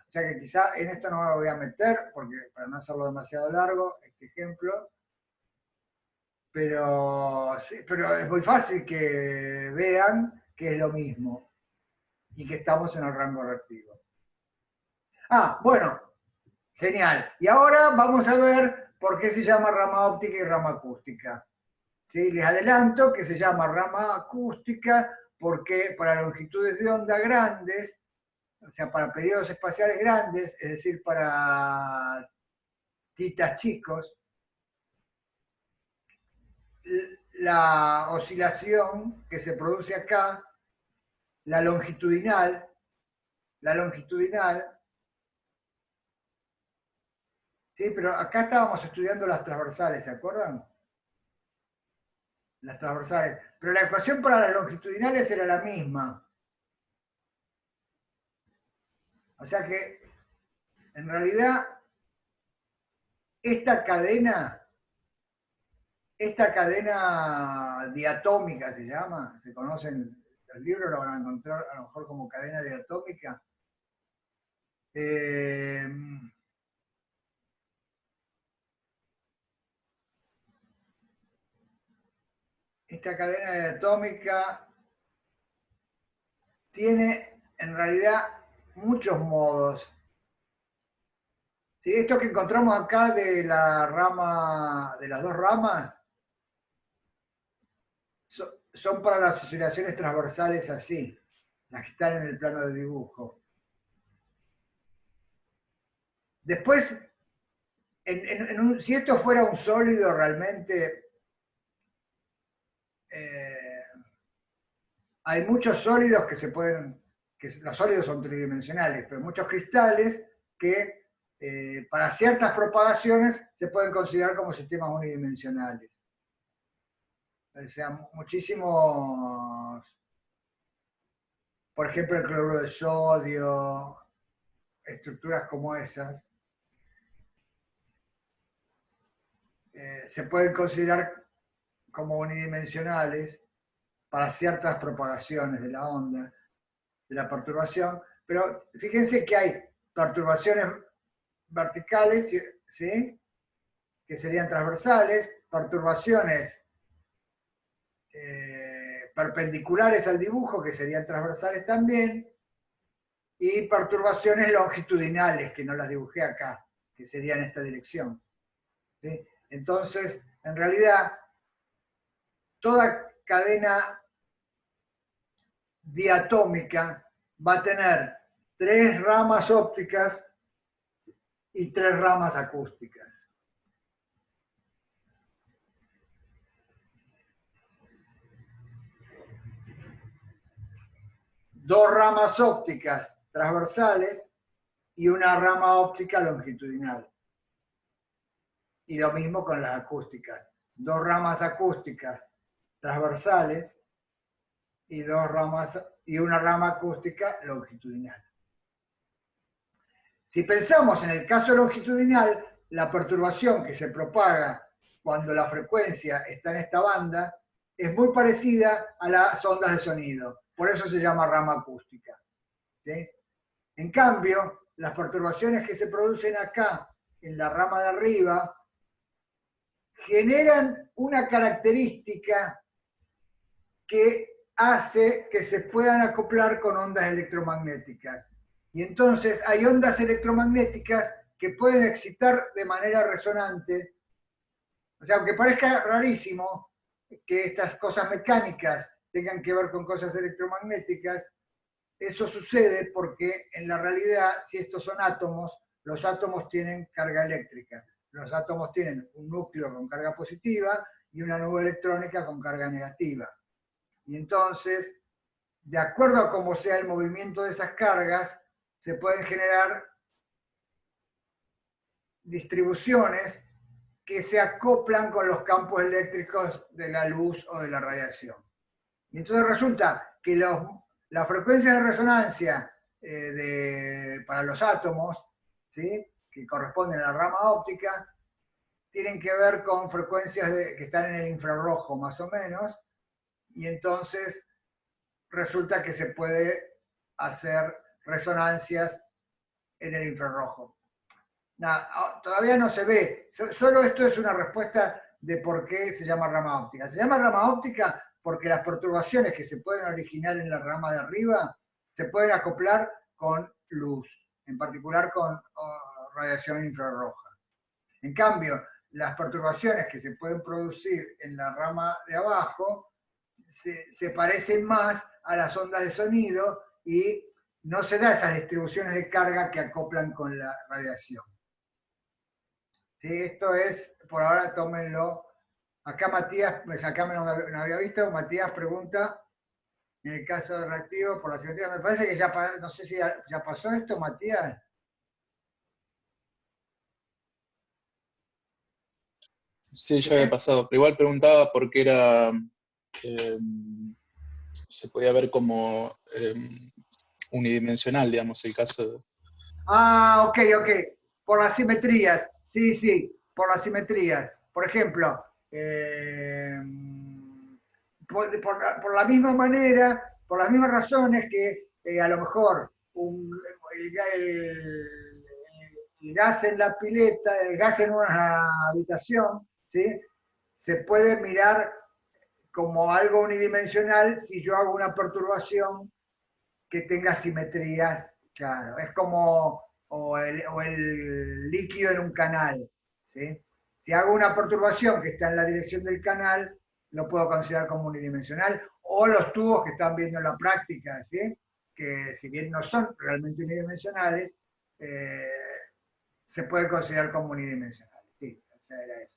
O sea que quizá en esto no me voy a meter, porque para no hacerlo demasiado largo, este ejemplo. Pero, sí, pero es muy fácil que vean que es lo mismo y que estamos en el rango reactivo. Ah, bueno, genial. Y ahora vamos a ver por qué se llama rama óptica y rama acústica. ¿Sí? Les adelanto que se llama rama acústica porque para longitudes de onda grandes, o sea, para periodos espaciales grandes, es decir, para titas chicos, la oscilación que se produce acá, la longitudinal, sí, pero acá estábamos estudiando las transversales, ¿se acuerdan? Las transversales. Pero la ecuación para las longitudinales era la misma. O sea que, en realidad, esta cadena diatómica se llama, se conocen, los libros lo van a encontrar a lo mejor como cadena diatómica. Esta cadena diatómica tiene en realidad muchos modos. ¿Sí? Esto que encontramos acá de la rama, de las dos ramas, son para las oscilaciones transversales así, las que están en el plano de dibujo. Después, si esto fuera un sólido realmente, hay muchos sólidos que se pueden, que los sólidos son tridimensionales, pero muchos cristales que para ciertas propagaciones se pueden considerar como sistemas unidimensionales. O sea, muchísimos, por ejemplo, el cloruro de sodio, estructuras como esas, se pueden considerar como unidimensionales para ciertas propagaciones de la onda, de la perturbación, pero fíjense que hay perturbaciones verticales, ¿sí? Que serían transversales, perturbaciones perpendiculares al dibujo, que serían transversales también, y perturbaciones longitudinales, que no las dibujé acá, que serían en esta dirección. ¿Sí? Entonces, en realidad, toda cadena diatómica va a tener 3 ramas ópticas y 3 ramas acústicas. Dos ramas ópticas transversales y una rama óptica longitudinal. Y lo mismo con las acústicas. 2 ramas acústicas transversales y una rama acústica longitudinal. Si pensamos en el caso longitudinal, la perturbación que se propaga cuando la frecuencia está en esta banda es muy parecida a las ondas de sonido. Por eso se llama rama acústica. ¿Sí? En cambio, las perturbaciones que se producen acá, en la rama de arriba, generan una característica que hace que se puedan acoplar con ondas electromagnéticas. Y entonces hay ondas electromagnéticas que pueden excitar de manera resonante. O sea, aunque parezca rarísimo que estas cosas mecánicas tengan que ver con cosas electromagnéticas, eso sucede porque en la realidad, si estos son átomos, los átomos tienen carga eléctrica. Los átomos tienen un núcleo con carga positiva y una nube electrónica con carga negativa. Y entonces, de acuerdo a cómo sea el movimiento de esas cargas, se pueden generar distribuciones que se acoplan con los campos eléctricos de la luz o de la radiación. Y entonces resulta que las frecuencias de resonancia para los átomos, ¿sí?, que corresponden a la rama óptica, tienen que ver con frecuencias que están en el infrarrojo más o menos, y entonces resulta que se puede hacer resonancias en el infrarrojo. Nada, todavía no se ve, solo esto es una respuesta de por qué se llama rama óptica. Se llama rama óptica porque las perturbaciones que se pueden originar en la rama de arriba se pueden acoplar con luz, en particular con radiación infrarroja. En cambio, las perturbaciones que se pueden producir en la rama de abajo se parecen más a las ondas de sonido y no se da esas distribuciones de carga que acoplan con la radiación. ¿Sí? Esto es, por ahora tómenlo. Acá Matías, pues acá no había visto, Matías pregunta, en el caso de reactivo por la simetría, me parece que ya, no sé si ya pasó esto, Matías. Sí, ya había pasado, pero igual preguntaba por qué era, se podía ver como unidimensional, digamos, el caso de... Ah, ok. Por las simetrías. Sí, por las simetrías. Por ejemplo, por la misma manera, por las mismas razones que a lo mejor el gas en la pileta, el gas en una habitación, ¿sí?, se puede mirar como algo unidimensional si yo hago una perturbación que tenga simetrías. Claro, es como el líquido en un canal, ¿sí? Si hago una perturbación que está en la dirección del canal, lo puedo considerar como unidimensional, o los tubos que están viendo en la práctica, ¿sí?, que si bien no son realmente unidimensionales, se puede considerar como unidimensionales. Sí, o sea, era eso.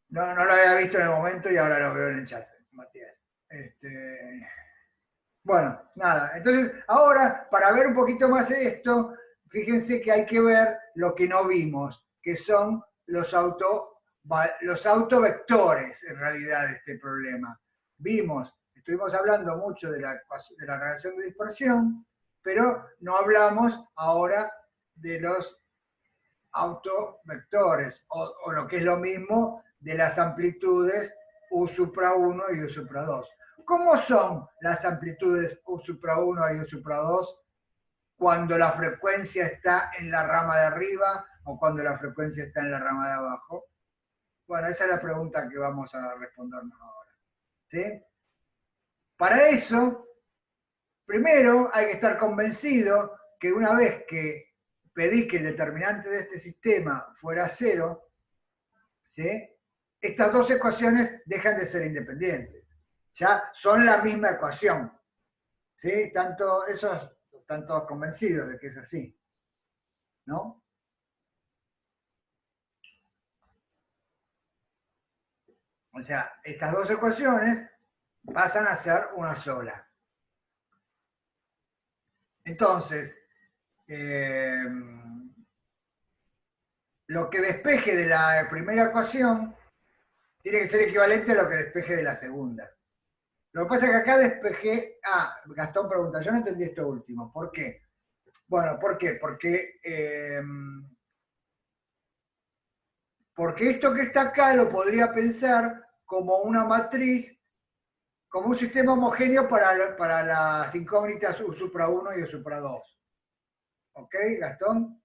No lo había visto en el momento y ahora lo veo en el chat, Matías. Bueno, nada, entonces ahora para ver un poquito más de esto, fíjense que hay que ver lo que no vimos, que son los autovectores en realidad de este problema. Estuvimos hablando mucho de la relación de dispersión, pero no hablamos ahora de los autovectores, o lo que es lo mismo, de las amplitudes U supra 1 y U supra 2. ¿Cómo son las amplitudes U supra 1 y U supra 2 cuando la frecuencia está en la rama de arriba o cuando la frecuencia está en la rama de abajo? Bueno, esa es la pregunta que vamos a respondernos ahora. ¿Sí? Para eso, primero hay que estar convencido que una vez que pedí que el determinante de este sistema fuera 0, ¿sí?, estas dos ecuaciones dejan de ser independientes. Ya son la misma ecuación. ¿Sí? Están todos convencidos de que es así. ¿No? O sea, estas dos ecuaciones pasan a ser una sola. Entonces, lo que despeje de la primera ecuación tiene que ser equivalente a lo que despeje de la segunda. Lo que pasa es que acá despejé... Gastón pregunta, yo no entendí esto último. ¿Por qué? Bueno, ¿por qué? Porque esto que está acá lo podría pensar como una matriz, como un sistema homogéneo para las incógnitas U supra 1 y U supra 2. ¿Ok, Gastón?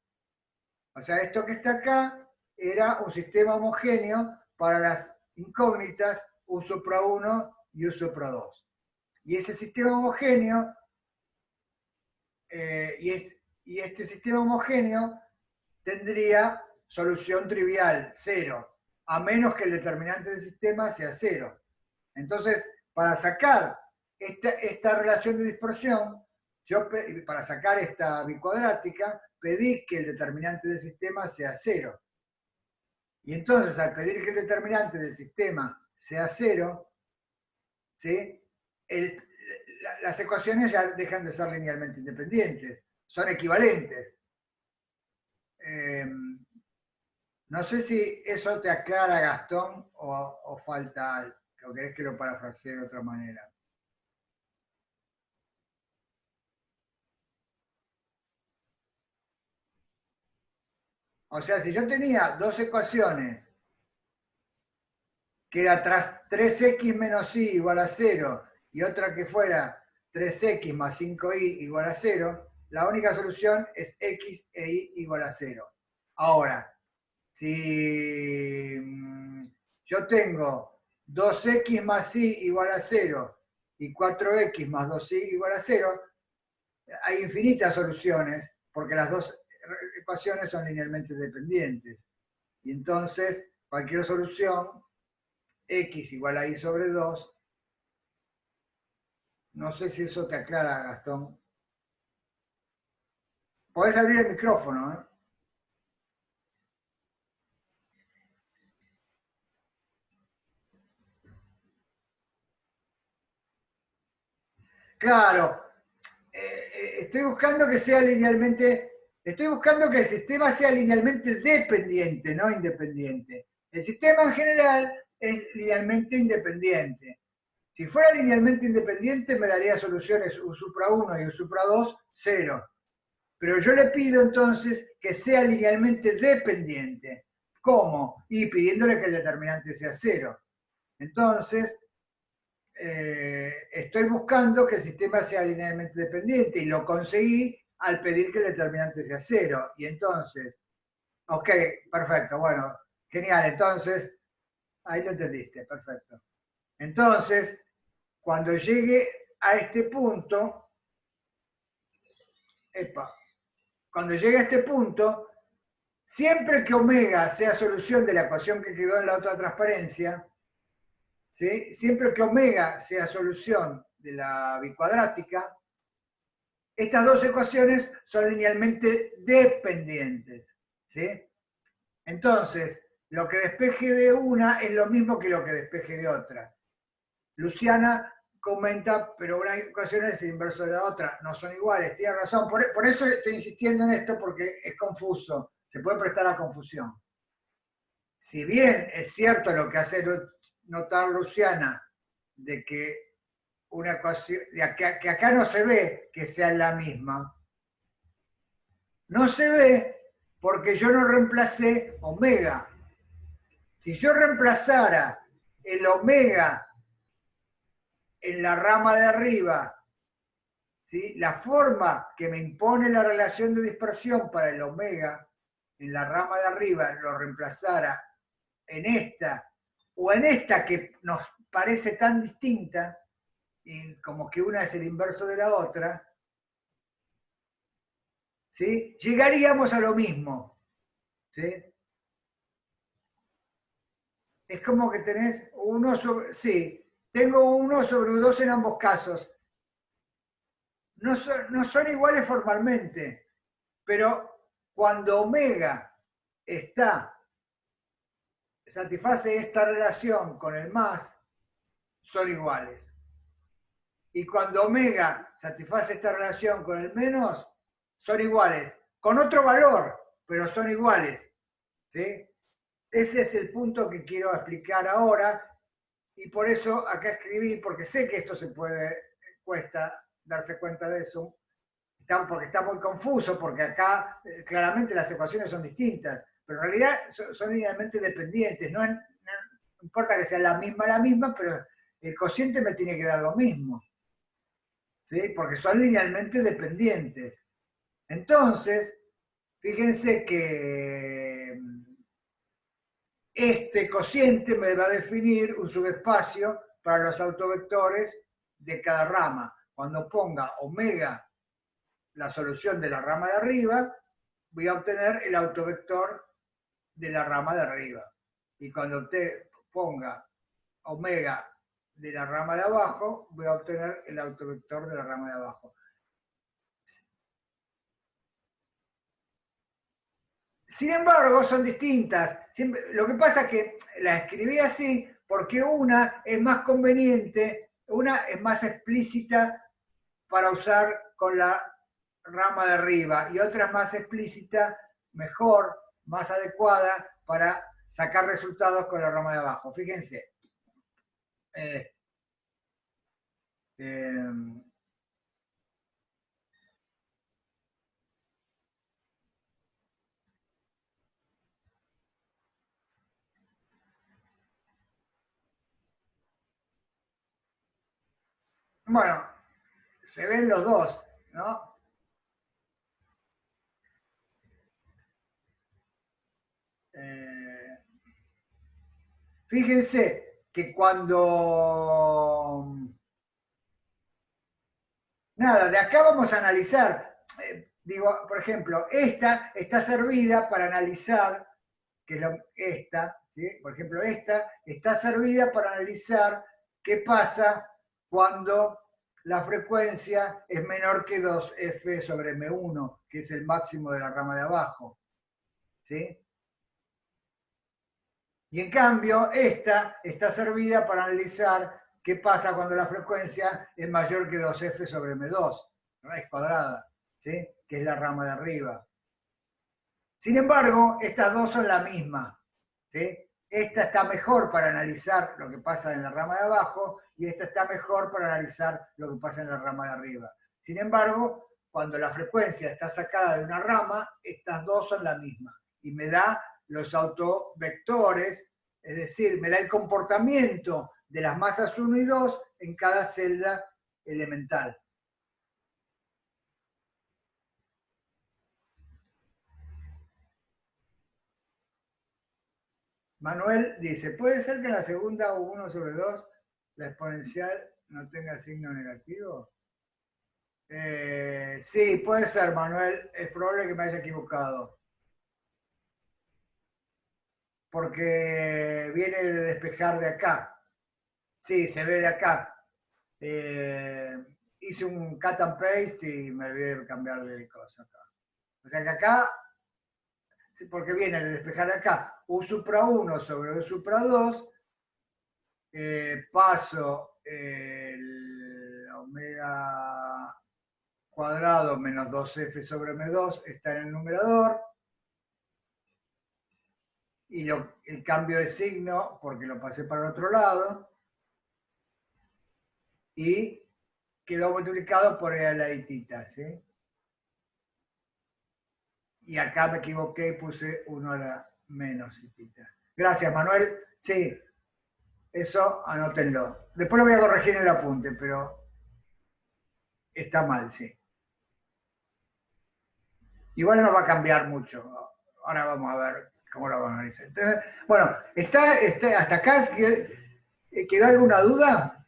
O sea, esto que está acá era un sistema homogéneo para las incógnitas U sopra 1 y U sopra 2. Y ese sistema homogéneo, y este sistema homogéneo tendría solución trivial, 0, a menos que el determinante del sistema sea 0. Entonces, para sacar esta relación de dispersión, para sacar esta bicuadrática, pedí que el determinante del sistema sea 0. Y entonces, al pedir que el determinante del sistema sea 0, ¿sí? Las ecuaciones ya dejan de ser linealmente independientes, son equivalentes. No sé si eso te aclara, Gastón, o falta algo, o querés que lo parafrasee de otra manera. O sea, si yo tenía dos ecuaciones, que era 3x menos y igual a 0, y otra que fuera 3x más 5y igual a 0, la única solución es x e y igual a 0. Ahora, si yo tengo 2x más y igual a 0 y 4x más 2y igual a 0, hay infinitas soluciones porque las dos ecuaciones son linealmente dependientes. Y entonces cualquier solución, x igual a y sobre 2, no sé si eso te aclara, Gastón. Podés abrir el micrófono, ¿eh? Claro, estoy buscando que sea linealmente, estoy buscando que el sistema sea linealmente dependiente, no independiente. El sistema en general es linealmente independiente. Si fuera linealmente independiente me daría soluciones U supra 1 y U supra 2, 0. Pero yo le pido entonces que sea linealmente dependiente. ¿Cómo? Y pidiéndole que el determinante sea 0. Entonces, estoy buscando que el sistema sea linealmente dependiente y lo conseguí al pedir que el determinante sea 0. Y entonces, ok, perfecto, bueno, genial. Entonces, ahí lo entendiste, perfecto. Entonces, cuando llegue a este punto, cuando llegue a este punto, siempre que omega sea solución de la ecuación que quedó en la otra transparencia, ¿sí? Siempre que omega sea solución de la bicuadrática, estas dos ecuaciones son linealmente dependientes. ¿Sí? Entonces, lo que despeje de una es lo mismo que lo que despeje de otra. Luciana comenta, pero una ecuación es el inverso de la otra, no son iguales, tiene razón. Por eso estoy insistiendo en esto, porque es confuso, se puede prestar a confusión. Si bien es cierto lo que hace notar Luciana, de que una ecuación, que acá no se ve que sea la misma, no se ve porque yo no reemplacé omega. Si yo reemplazara el omega en la rama de arriba, ¿sí? La forma que me impone la relación de dispersión para el omega en la rama de arriba lo reemplazara en esta o en esta que nos parece tan distinta, y como que una es el inverso de la otra, ¿sí? Llegaríamos a lo mismo. ¿Sí? Es como que tenés uno sobre, sí, tengo uno sobre 2 en ambos casos. No son iguales formalmente, pero cuando omega satisface esta relación con el más, son iguales. Y cuando omega satisface esta relación con el menos, son iguales. Con otro valor, pero son iguales. ¿Sí? Ese es el punto que quiero explicar ahora, y por eso acá escribí, porque sé que esto cuesta darse cuenta de eso, porque está muy confuso, porque acá claramente las ecuaciones son distintas, pero en realidad son linealmente dependientes. No importa que sea la misma, pero el cociente me tiene que dar lo mismo, ¿sí? Porque son linealmente dependientes. Entonces, fíjense que este cociente me va a definir un subespacio para los autovectores de cada rama. Cuando ponga omega, la solución de la rama de arriba, voy a obtener el autovector de la rama de arriba. Y cuando usted ponga omega de la rama de abajo, voy a obtener el autovector de la rama de abajo. Sin embargo, son distintas. Lo que pasa es que la escribí así porque una es más conveniente, una es más explícita para usar con la rama de arriba y otra es más explícita, mejor, más adecuada para sacar resultados con la rama de abajo. Fíjense. Bueno, se ven los dos, ¿no? Fíjense que cuando... Nada, de acá vamos a analizar, digo, por ejemplo, esta está servida para analizar, que es esta, ¿sí? Por ejemplo, esta está servida para analizar qué pasa cuando la frecuencia es menor que 2f sobre m1, que es el máximo de la rama de abajo, ¿sí? Y en cambio, esta está servida para analizar qué pasa cuando la frecuencia es mayor que 2f sobre m2, raíz cuadrada, ¿sí? Que es la rama de arriba. Sin embargo, estas dos son la misma, ¿sí? Esta está mejor para analizar lo que pasa en la rama de abajo y esta está mejor para analizar lo que pasa en la rama de arriba. Sin embargo, cuando la frecuencia está sacada de una rama, estas dos son la misma y me da los autovectores, es decir, me da el comportamiento de las masas 1 y 2 en cada celda elemental. Manuel dice, ¿puede ser que en la segunda 1 sobre 2 la exponencial no tenga signo negativo? Sí, puede ser, Manuel. Es probable que me haya equivocado. Porque viene de despejar de acá. Sí, se ve de acá. Hice un cut and paste y me olvidé de cambiarle el cosa acá. O sea que acá, porque viene de despejar de acá, U supra 1 sobre U supra 2, paso el omega cuadrado menos 2f sobre m2 está en el numerador, y el cambio de signo, porque lo pasé para el otro lado, y quedó multiplicado por e a la itita, ¿sí? Y acá me equivoqué y puse 1 a la menos itita. Gracias, Manuel. Sí, eso anótenlo. Después lo voy a corregir en el apunte, pero está mal, sí. Igual no va a cambiar mucho. Ahora vamos a ver cómo lo vamos a analizar. Entonces, bueno, hasta acá quedó alguna duda.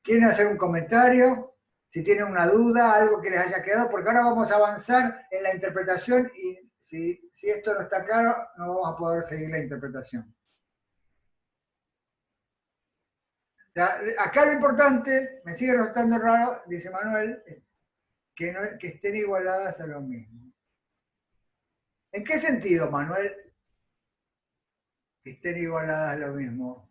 ¿Quieren hacer un comentario? Si tienen una duda, algo que les haya quedado, porque ahora vamos a avanzar en la interpretación y si esto no está claro, no vamos a poder seguir la interpretación. O sea, acá lo importante, me sigue resultando raro, dice Manuel, que estén igualadas a lo mismo. ¿En qué sentido, Manuel, que estén igualadas a lo mismo?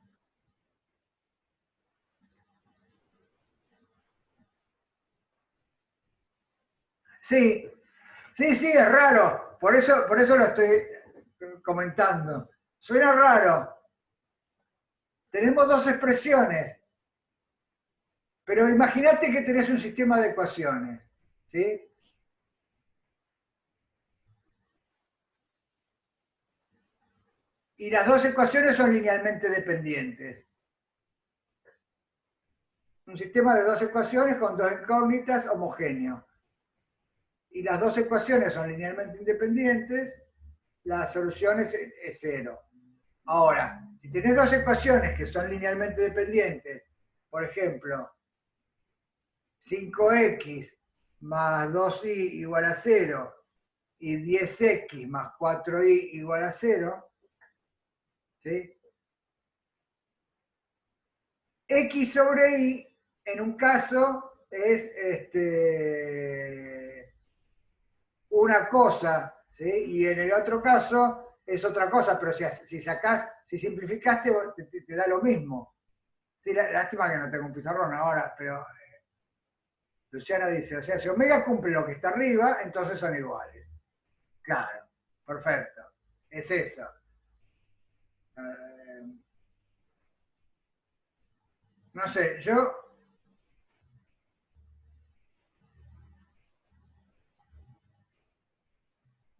Sí, sí, es raro. Por eso lo estoy comentando. Suena raro. Tenemos dos expresiones. Pero imagínate que tenés un sistema de ecuaciones, ¿sí? Y las dos ecuaciones son linealmente dependientes. Un sistema de dos ecuaciones con dos incógnitas homogéneo. Y las dos ecuaciones son linealmente independientes, la solución es cero. Ahora, si tenés dos ecuaciones que son linealmente dependientes, por ejemplo, 5x más 2y igual a 0 y 10x más 4y igual a 0, ¿sí? X sobre y en un caso es una cosa, ¿sí? Y en el otro caso es otra cosa, pero si sacás, si simplificaste, te da lo mismo. Sí, lástima que no tengo un pizarrón ahora, pero Luciana dice, o sea, si omega cumple lo que está arriba, entonces son iguales. Claro, perfecto. Es eso. No sé, yo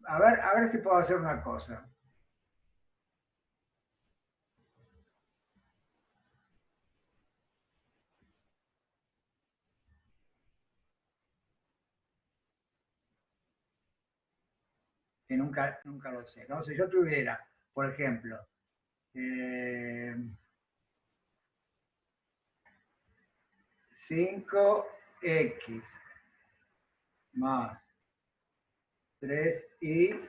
a ver si puedo hacer una cosa. Que nunca lo sé, ¿no? Si yo tuviera, por ejemplo, 5x más 3y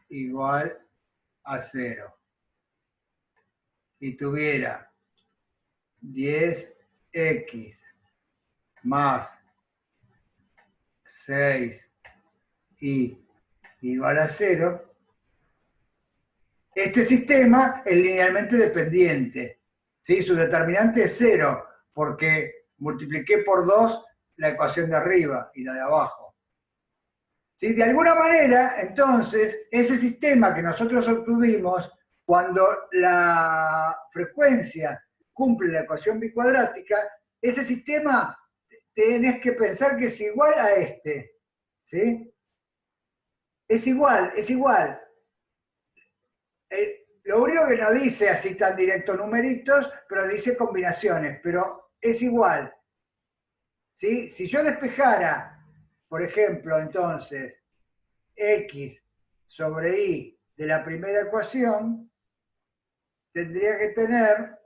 igual a 0 y tuviera 10x más 6y igual a 0, este sistema es linealmente dependiente. ¿Sí? Su determinante es 0, porque multipliqué por 2 la ecuación de arriba y la de abajo. ¿Sí? De alguna manera, entonces, ese sistema que nosotros obtuvimos cuando la frecuencia cumple la ecuación bicuadrática, ese sistema tenés que pensar que es igual a este. ¿Sí? Es igual, es igual. Lo único que no dice así tan directo numeritos, pero dice combinaciones, pero es igual. ¿Sí? Si yo despejara, por ejemplo, entonces, x sobre y de la primera ecuación, tendría que tener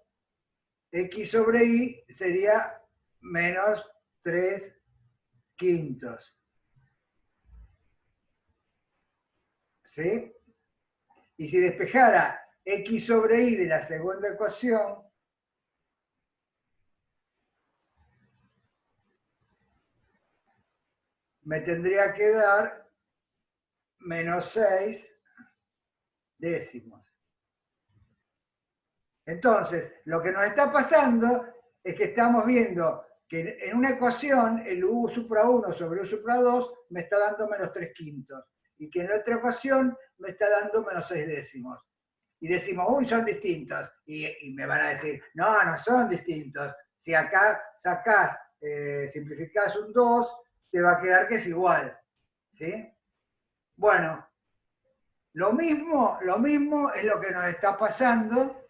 x sobre y sería menos 3 quintos. ¿Sí? Y si despejara x sobre y de la segunda ecuación, me tendría que dar menos 6 décimos. Entonces, lo que nos está pasando es que estamos viendo que en una ecuación el u supra 1 sobre u supra 2 me está dando menos 3 quintos y que en la otra ecuación me está dando menos 6 décimos. Y decimos, uy, son distintos. Y me van a decir, no, no son distintos. Si acá sacás, simplificás un 2, te va a quedar que es igual. ¿Sí? Bueno, lo mismo es lo que nos está pasando.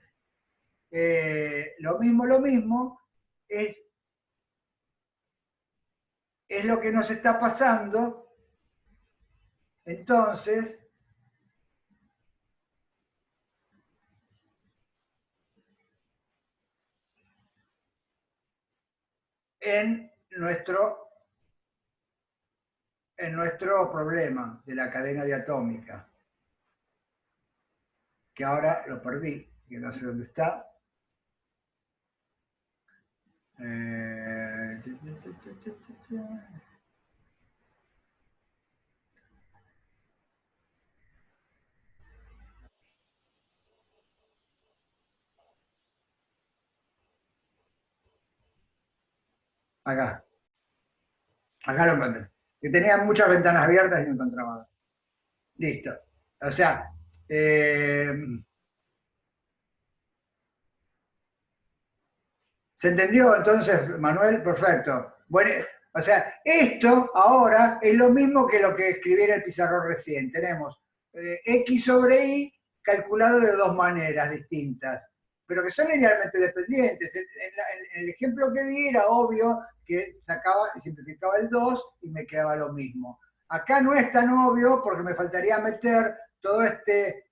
Lo mismo es lo que nos está pasando. Entonces, en nuestro, en nuestro problema de la cadena diatómica, que ahora lo perdí, que no sé dónde está. Eh, acá, acá lo encontré. Que tenía muchas ventanas abiertas y no encontraba. Listo. O sea, ¿se entendió entonces, Manuel? Perfecto. Bueno, o sea, esto ahora es lo mismo que lo que escribí en el pizarrón recién. Tenemos x sobre y calculado de dos maneras distintas, pero que son linealmente dependientes. En el ejemplo que di era obvio que sacaba y simplificaba el 2 y me quedaba lo mismo. Acá no es tan obvio porque me faltaría meter todo este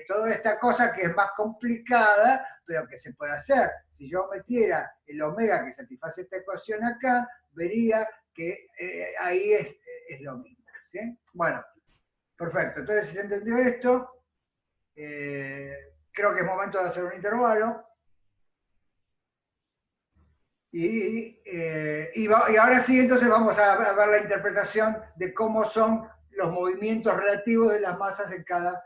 toda esta cosa que es más complicada, pero que se puede hacer. Si yo metiera el omega que satisface esta ecuación acá, vería que ahí es lo mismo. ¿Sí? Bueno, perfecto. Entonces, si se entendió esto, creo que es momento de hacer un intervalo. Y ahora sí, entonces vamos a ver la interpretación de cómo son los movimientos relativos de las masas en cada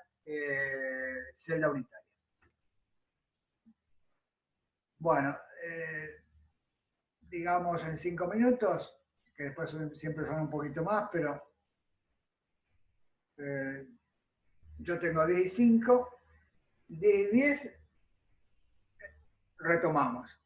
celda unitaria. Bueno, digamos en 5 minutos, que después siempre son un poquito más, pero yo tengo 10 y 5, 10 y 10, retomamos.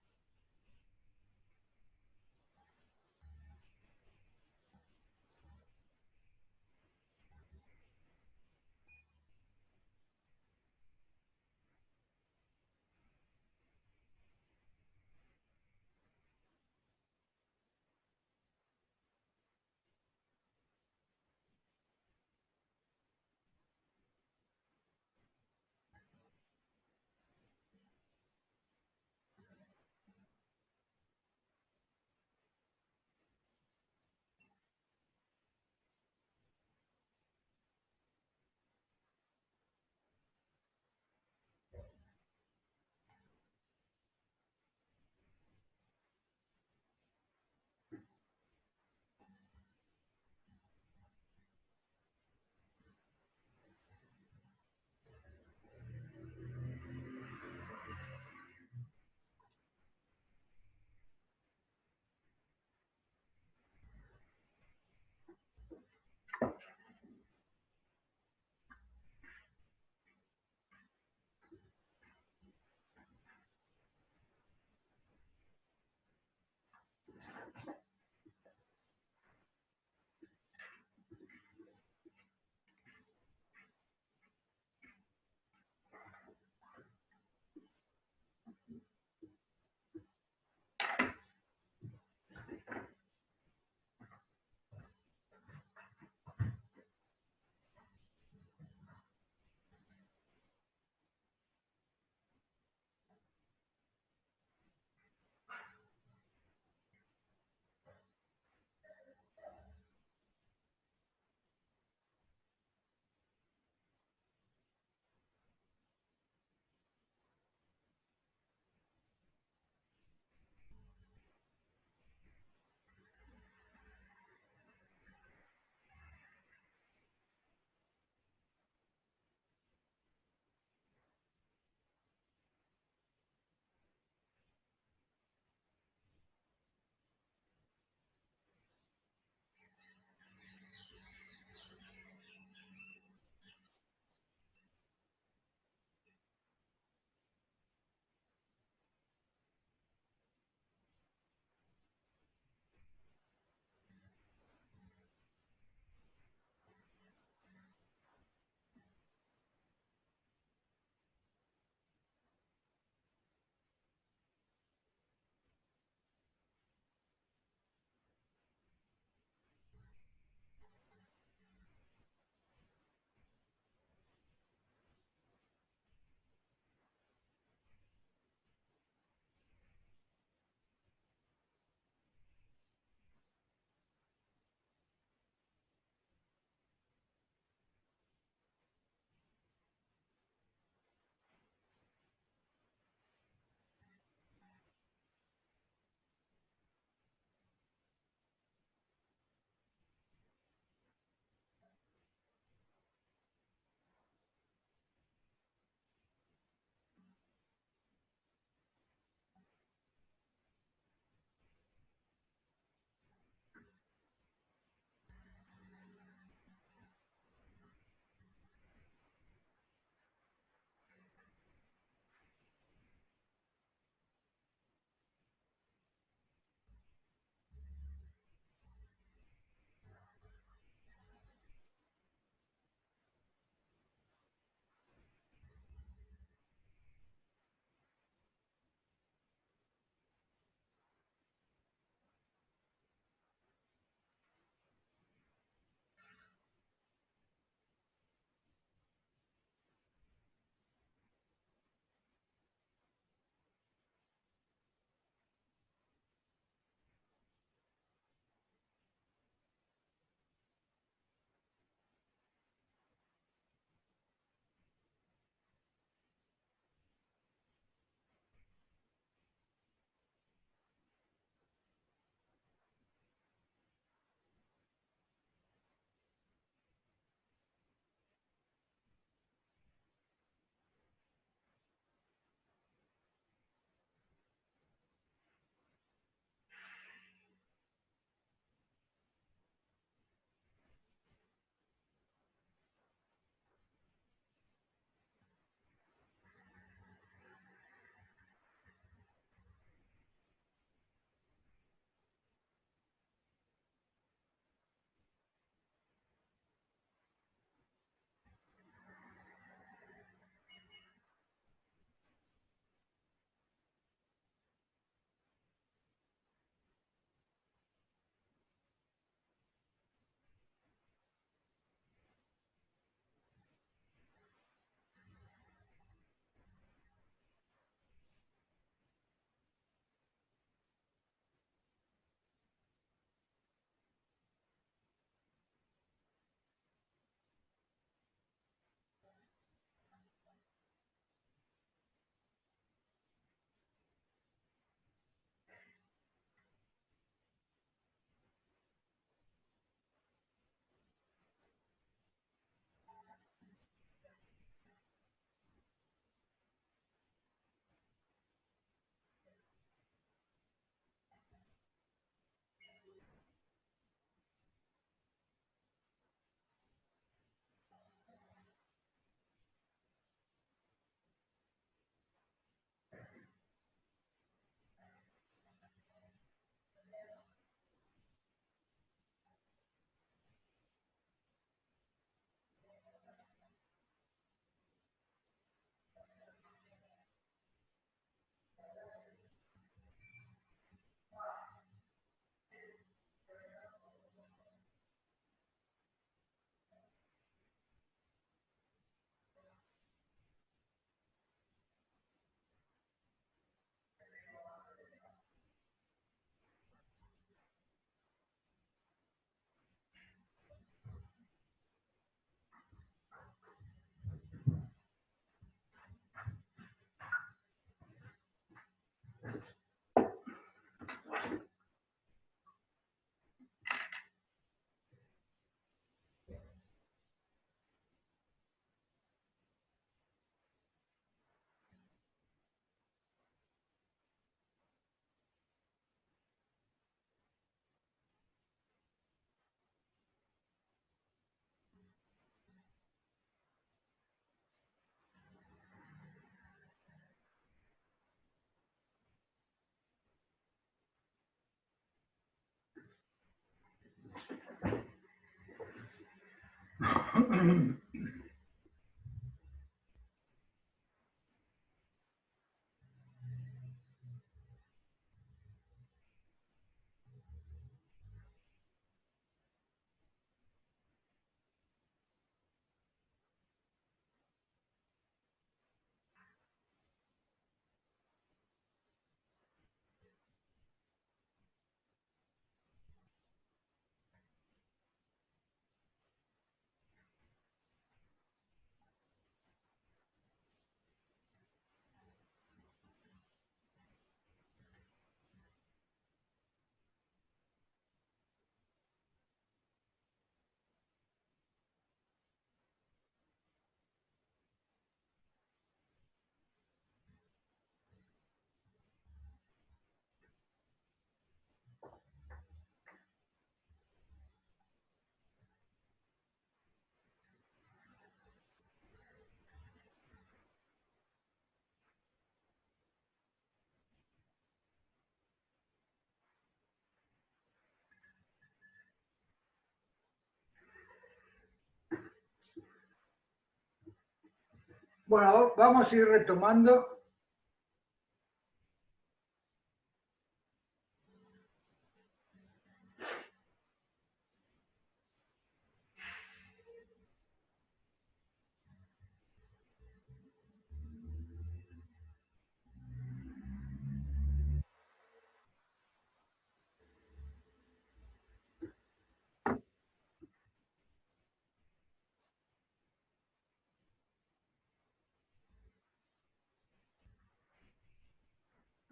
Bueno, vamos a ir retomando.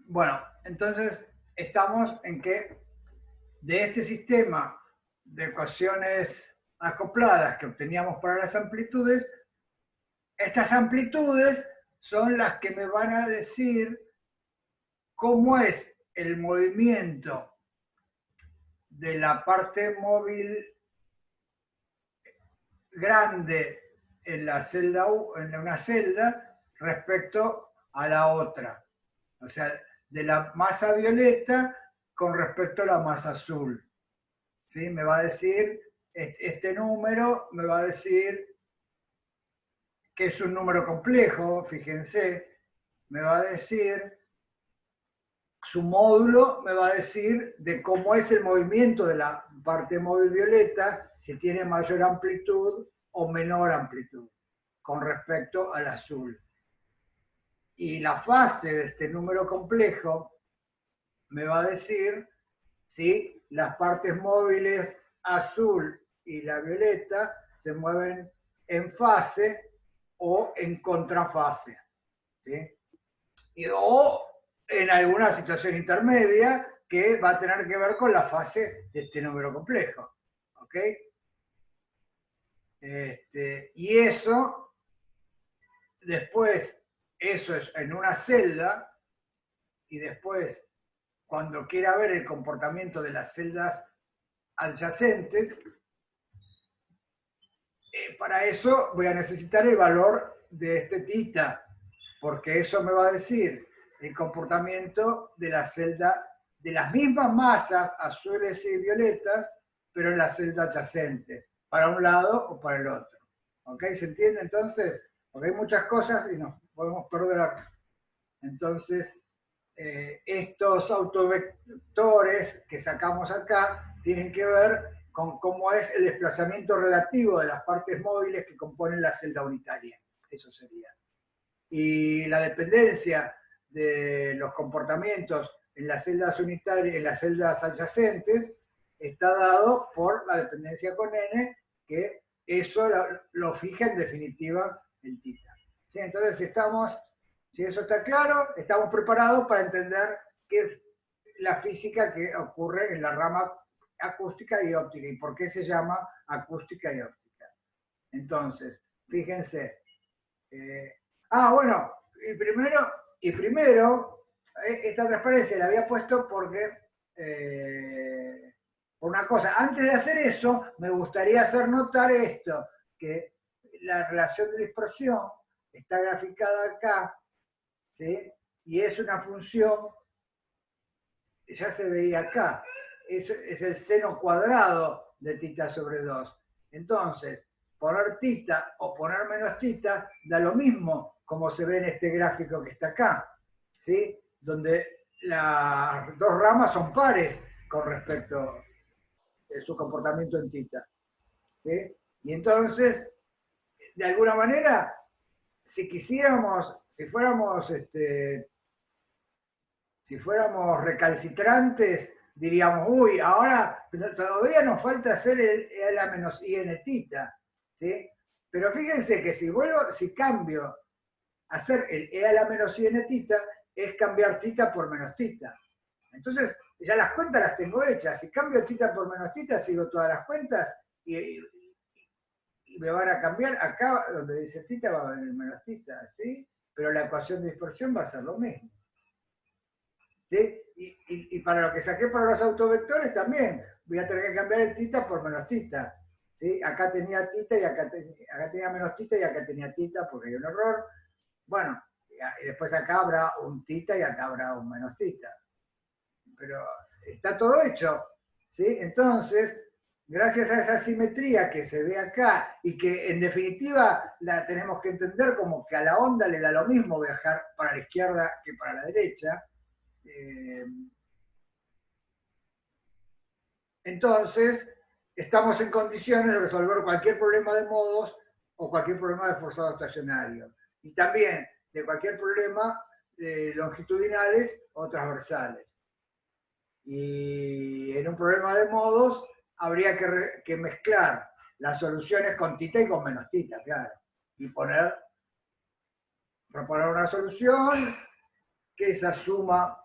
Bueno, entonces estamos en que de este sistema de ecuaciones acopladas que obteníamos para las amplitudes, estas amplitudes son las que me van a decir cómo es el movimiento de la parte móvil grande en la celda en una celda respecto a la otra. O sea, de la masa violeta con respecto a la masa azul. ¿Sí? Me va a decir, este número me va a decir que es un número complejo, fíjense, me va a decir, su módulo me va a decir de cómo es el movimiento de la parte móvil violeta, si tiene mayor amplitud o menor amplitud, con respecto al azul. Y la fase de este número complejo me va a decir si las partes móviles azul y la violeta se mueven en fase o en contrafase. ¿Sí? O en alguna situación intermedia que va a tener que ver con la fase de este número complejo. ¿Ok? Y eso, después, eso es en una celda, y después, cuando quiera ver el comportamiento de las celdas adyacentes, para eso voy a necesitar el valor de este tita, porque eso me va a decir el comportamiento de la celda, de las mismas masas azules y violetas, pero en la celda adyacente, para un lado o para el otro. ¿Ok? ¿Se entiende entonces? Porque hay muchas cosas y nos podemos perder. Entonces, estos autovectores que sacamos acá tienen que ver con cómo es el desplazamiento relativo de las partes móviles que componen la celda unitaria. Eso sería. Y la dependencia de los comportamientos en las celdas unitarias, en las celdas adyacentes, está dado por la dependencia con n, que eso lo fija en definitiva el tita. ¿Sí? Entonces estamos, si eso está claro, estamos preparados para entender qué es la física que ocurre en la rama acústica y óptica y por qué se llama acústica y óptica. Entonces, fíjense. Bueno, y primero, esta transparencia la había puesto porque, por una cosa, antes de hacer eso, me gustaría hacer notar esto, que la relación de dispersión está graficada acá, ¿sí? Y es una función, ya se veía acá, es el seno cuadrado de tita sobre 2. Entonces, poner tita o poner menos tita da lo mismo, como se ve en este gráfico que está acá, ¿sí? Donde las dos ramas son pares con respecto a su comportamiento en tita, ¿sí? Y entonces, de alguna manera, si quisiéramos, si fuéramos recalcitrantes, diríamos, uy, ahora todavía nos falta hacer el a menos i en tita, ¿sí? Pero fíjense que si cambio a hacer el e a la menos i en tita, es cambiar tita por menos tita. Entonces, ya las cuentas las tengo hechas. Si cambio tita por menos tita, sigo todas las cuentas y me van a cambiar. Acá donde dice tita va a venir menos tita, ¿sí? Pero la ecuación de dispersión va a ser lo mismo. ¿Sí? Y para lo que saqué para los autovectores también, voy a tener que cambiar el tita por menos tita. ¿Sí? Acá tenía tita y acá tenía menos tita y acá tenía tita porque hay un error. Bueno, y después acá habrá un tita y acá habrá un menos tita. Pero está todo hecho. ¿Sí? Entonces, gracias a esa simetría que se ve acá y que en definitiva la tenemos que entender como que a la onda le da lo mismo viajar para la izquierda que para la derecha, entonces estamos en condiciones de resolver cualquier problema de modos o cualquier problema de forzado estacionario. Y también de cualquier problema longitudinales o transversales. Y en un problema de modos habría que mezclar las soluciones con tita y con menos tita, claro. Y proponer una solución que esa suma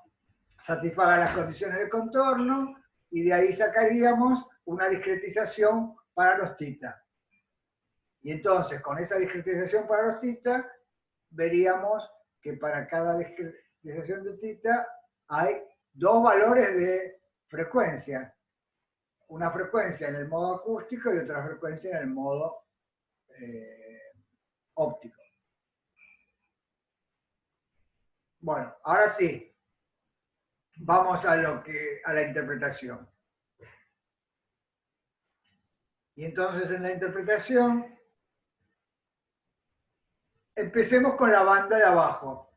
satisfaga las condiciones de contorno y de ahí sacaríamos una discretización para los tita. Y entonces, con esa discretización para los tita, veríamos que para cada discretización de tita hay dos valores de frecuencia. Una frecuencia en el modo acústico y otra frecuencia en el modo óptico. Bueno, ahora sí, vamos a la interpretación. Y entonces en la interpretación, empecemos con la banda de abajo,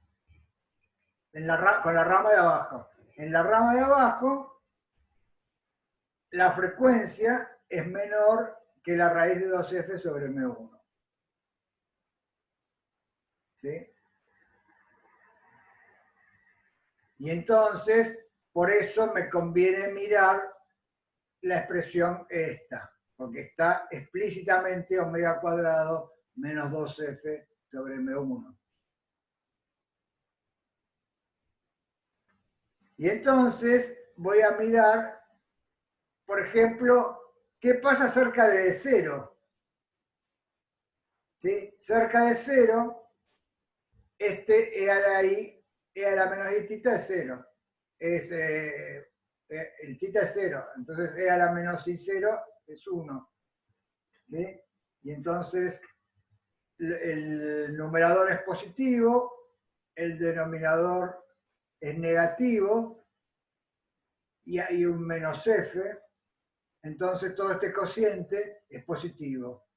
con la rama de abajo. En la rama de abajo, la frecuencia es menor que la raíz de 2f sobre m1. ¿Sí? Y entonces, por eso me conviene mirar la expresión esta, porque está explícitamente omega cuadrado menos 2f sobre m1. Y entonces voy a mirar, por ejemplo, qué pasa cerca de cero. ¿Sí? Cerca de cero, este e a la i, e a la menos i tita es cero. El tita es cero, entonces e a la menos i cero es 1. ¿Sí? Y entonces el numerador es positivo, el denominador es negativo y hay un menos f, entonces todo este cociente es positivo.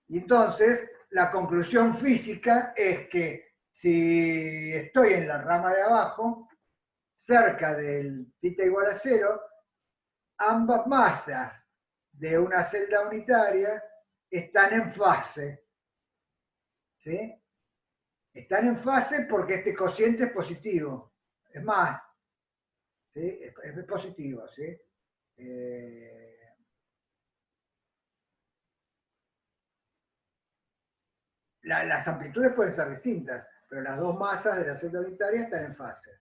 Y entonces la conclusión física es que si estoy en la rama de abajo, cerca del tita igual a 0, ambas masas de una celda unitaria están en fase. ¿Sí? Están en fase porque este cociente es positivo. Es más, ¿sí? Es positivo. ¿Sí? Las amplitudes pueden ser distintas, pero las dos masas de la celda unitaria están en fase.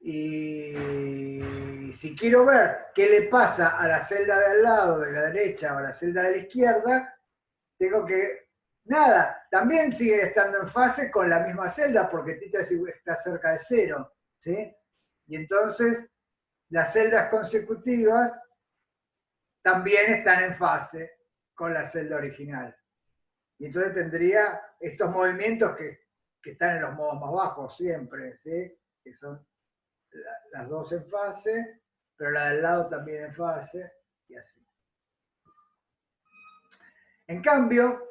Y si quiero ver qué le pasa a la celda de al lado, de la derecha, o a la celda de la izquierda, tengo que, nada, también sigue estando en fase con la misma celda, porque tita está cerca de 0, ¿sí? Y entonces las celdas consecutivas también están en fase con la celda original. Y entonces tendría estos movimientos que están en los modos más bajos siempre, ¿sí? Que son las dos en fase, pero la del lado también en fase, y así. En cambio,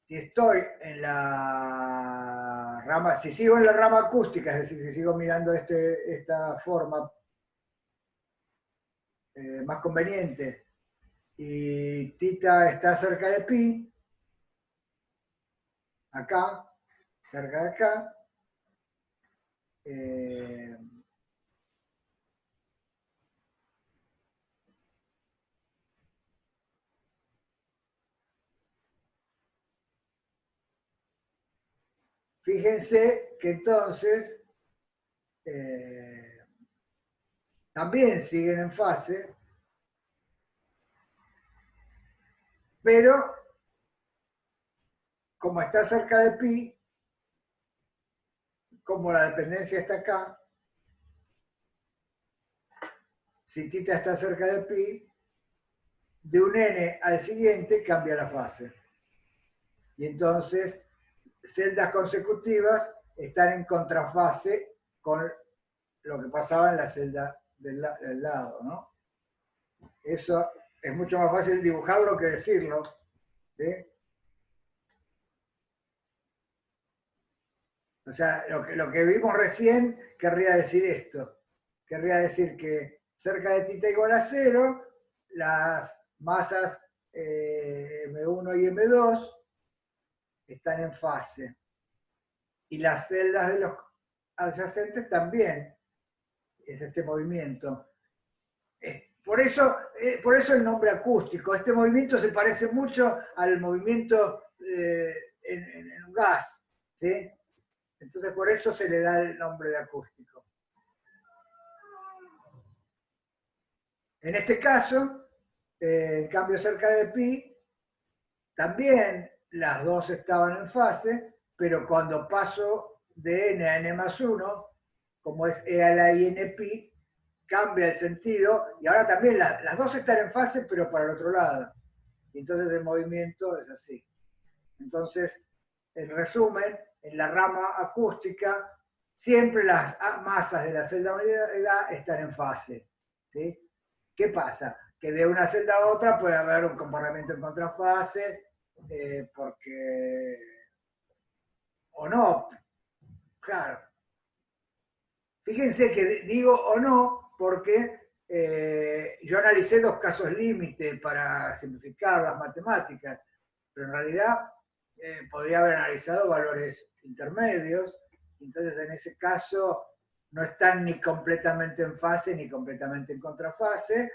si estoy en la rama, si sigo en la rama acústica, es decir, si sigo mirando esta forma más conveniente, y tita está cerca de pi, acá, cerca de acá, fíjense que entonces también siguen en fase, pero como está cerca de pi, como la dependencia está acá, si tita está cerca de pi, de un n al siguiente cambia la fase. Y entonces celdas consecutivas están en contrafase con lo que pasaba en la celda del lado, ¿no? Eso es mucho más fácil dibujarlo que decirlo, ¿sí? O sea, lo que vimos recién querría decir esto. Querría decir que cerca de tita igual a 0, las masas M1 y M2 están en fase. Y las celdas de los adyacentes también. Es este movimiento. Por eso el nombre acústico. Este movimiento se parece mucho al movimiento en un gas, ¿sí? Entonces por eso se le da el nombre de acústico. En este caso, en cambio cerca de pi, también las dos estaban en fase, pero cuando paso de n a n más 1, como es e a la i n pi, cambia el sentido, y ahora también las dos están en fase, pero para el otro lado. Y entonces el movimiento es así. Entonces, en resumen, en la rama acústica, siempre las masas de la celda unidad están en fase, ¿sí? ¿Qué pasa? Que de una celda a otra puede haber un comportamiento en contrafase, porque... o no, claro. Fíjense que digo o no, porque yo analicé dos casos límite para simplificar las matemáticas, pero en realidad podría haber analizado valores intermedios, entonces en ese caso no están ni completamente en fase ni completamente en contrafase,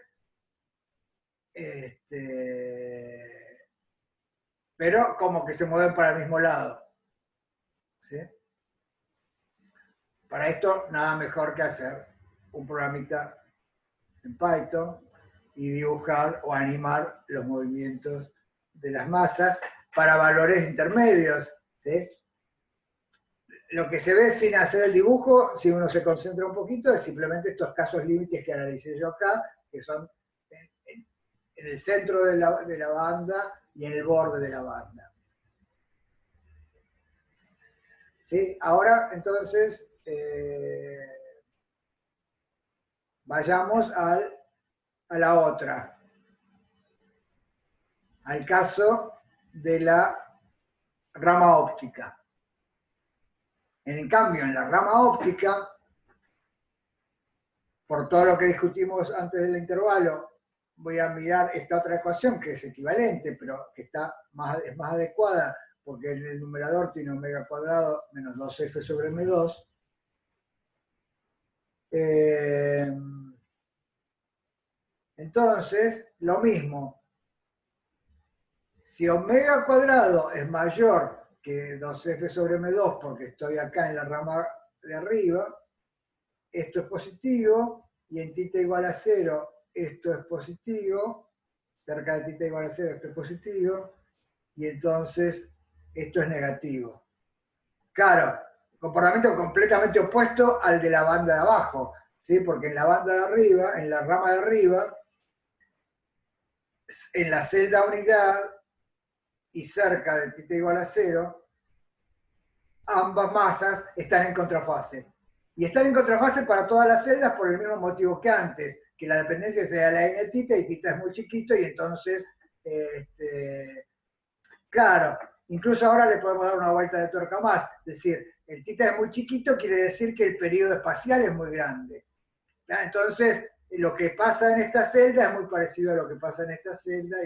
pero como que se mueven para el mismo lado, ¿sí? Para esto nada mejor que hacer un programita en Python y dibujar o animar los movimientos de las masas para valores intermedios, ¿sí? Lo que se ve sin hacer el dibujo, si uno se concentra un poquito, es simplemente estos casos límites que analicé yo acá, que son en el centro de la banda y en el borde de la banda. ¿Sí? Ahora, entonces, vayamos a la otra, al caso de la rama óptica. En cambio, en la rama óptica, por todo lo que discutimos antes del intervalo, voy a mirar esta otra ecuación que es equivalente, pero que es más adecuada, porque en el numerador tiene omega cuadrado menos 2f sobre m2. Entonces, lo mismo. Si omega cuadrado es mayor que 2f sobre m2, porque estoy acá en la rama de arriba, esto es positivo, y en tita igual a 0, esto es positivo, cerca de tita igual a 0, esto es positivo, y entonces esto es negativo. Claro, comportamiento completamente opuesto al de la banda de abajo, ¿sí? Porque en la banda de arriba, en la rama de arriba, en la celda unidad y cerca de tita igual a 0, ambas masas están en contrafase. Y están en contrafase para todas las celdas por el mismo motivo que antes, que la dependencia sea la n tita y tita es muy chiquito y entonces Claro, incluso ahora le podemos dar una vuelta de tuerca más. Es decir, el tita es muy chiquito, quiere decir que el periodo espacial es muy grande. ¿Ya? Entonces, lo que pasa en esta celda es muy parecido a lo que pasa en esta celda.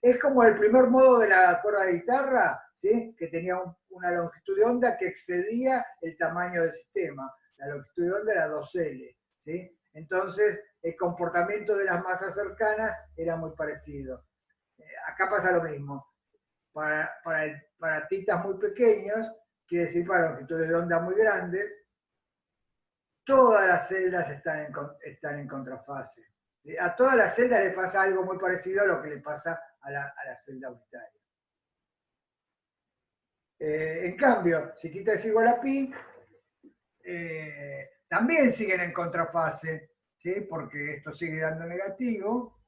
Es como el primer modo de la cuerda de guitarra, ¿sí? Que tenía una longitud de onda que excedía el tamaño del sistema. La longitud de onda era 2L. ¿Sí? Entonces, el comportamiento de las masas cercanas era muy parecido. Acá pasa lo mismo. Para titas muy pequeños, quiere decir para longitudes de onda muy grandes, todas las celdas están en contrafase. A todas las celdas le pasa algo muy parecido a lo que le pasa a la celda unitaria. En cambio, si θ es igual a pi, también siguen en contrafase, ¿sí? Porque esto sigue dando negativo,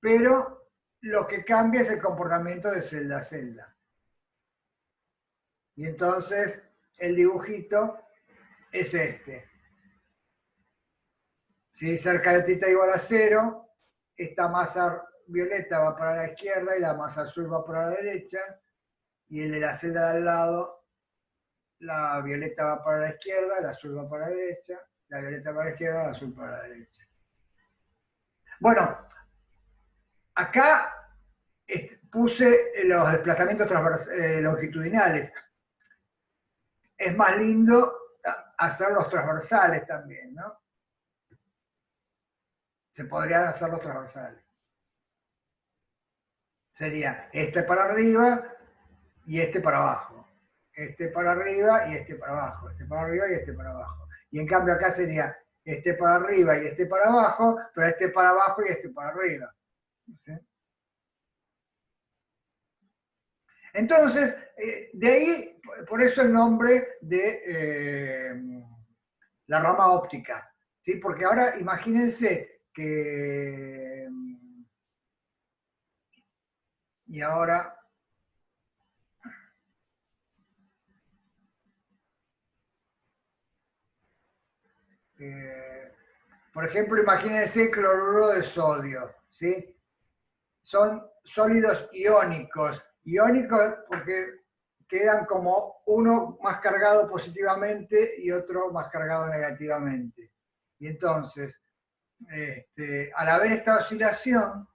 pero lo que cambia es el comportamiento de celda a celda. Y entonces el dibujito es este. Si cerca de θ igual a 0, esta masa violeta va para la izquierda y la masa azul va para la derecha, y el de la celda de al lado, la violeta va para la izquierda, la azul va para la derecha, la violeta para la izquierda, la azul para la derecha. Bueno, acá puse los desplazamientos longitudinales. Es más lindo hacer los transversales también, ¿no? Se podrían hacer los transversales. Sería este para arriba y este para abajo. Este para arriba y este para abajo. Este para arriba y este para abajo. Y en cambio acá sería este para arriba y este para abajo, pero este para abajo y este para arriba. ¿Sí? Entonces, de ahí, por eso el nombre de la rama óptica. ¿Sí? Porque ahora imagínense que... Y ahora... por ejemplo, imagínense cloruro de sodio. ¿Sí? Son sólidos iónicos. Iónicos porque quedan como uno más cargado positivamente y otro más cargado negativamente. Y entonces, al haber esta oscilación,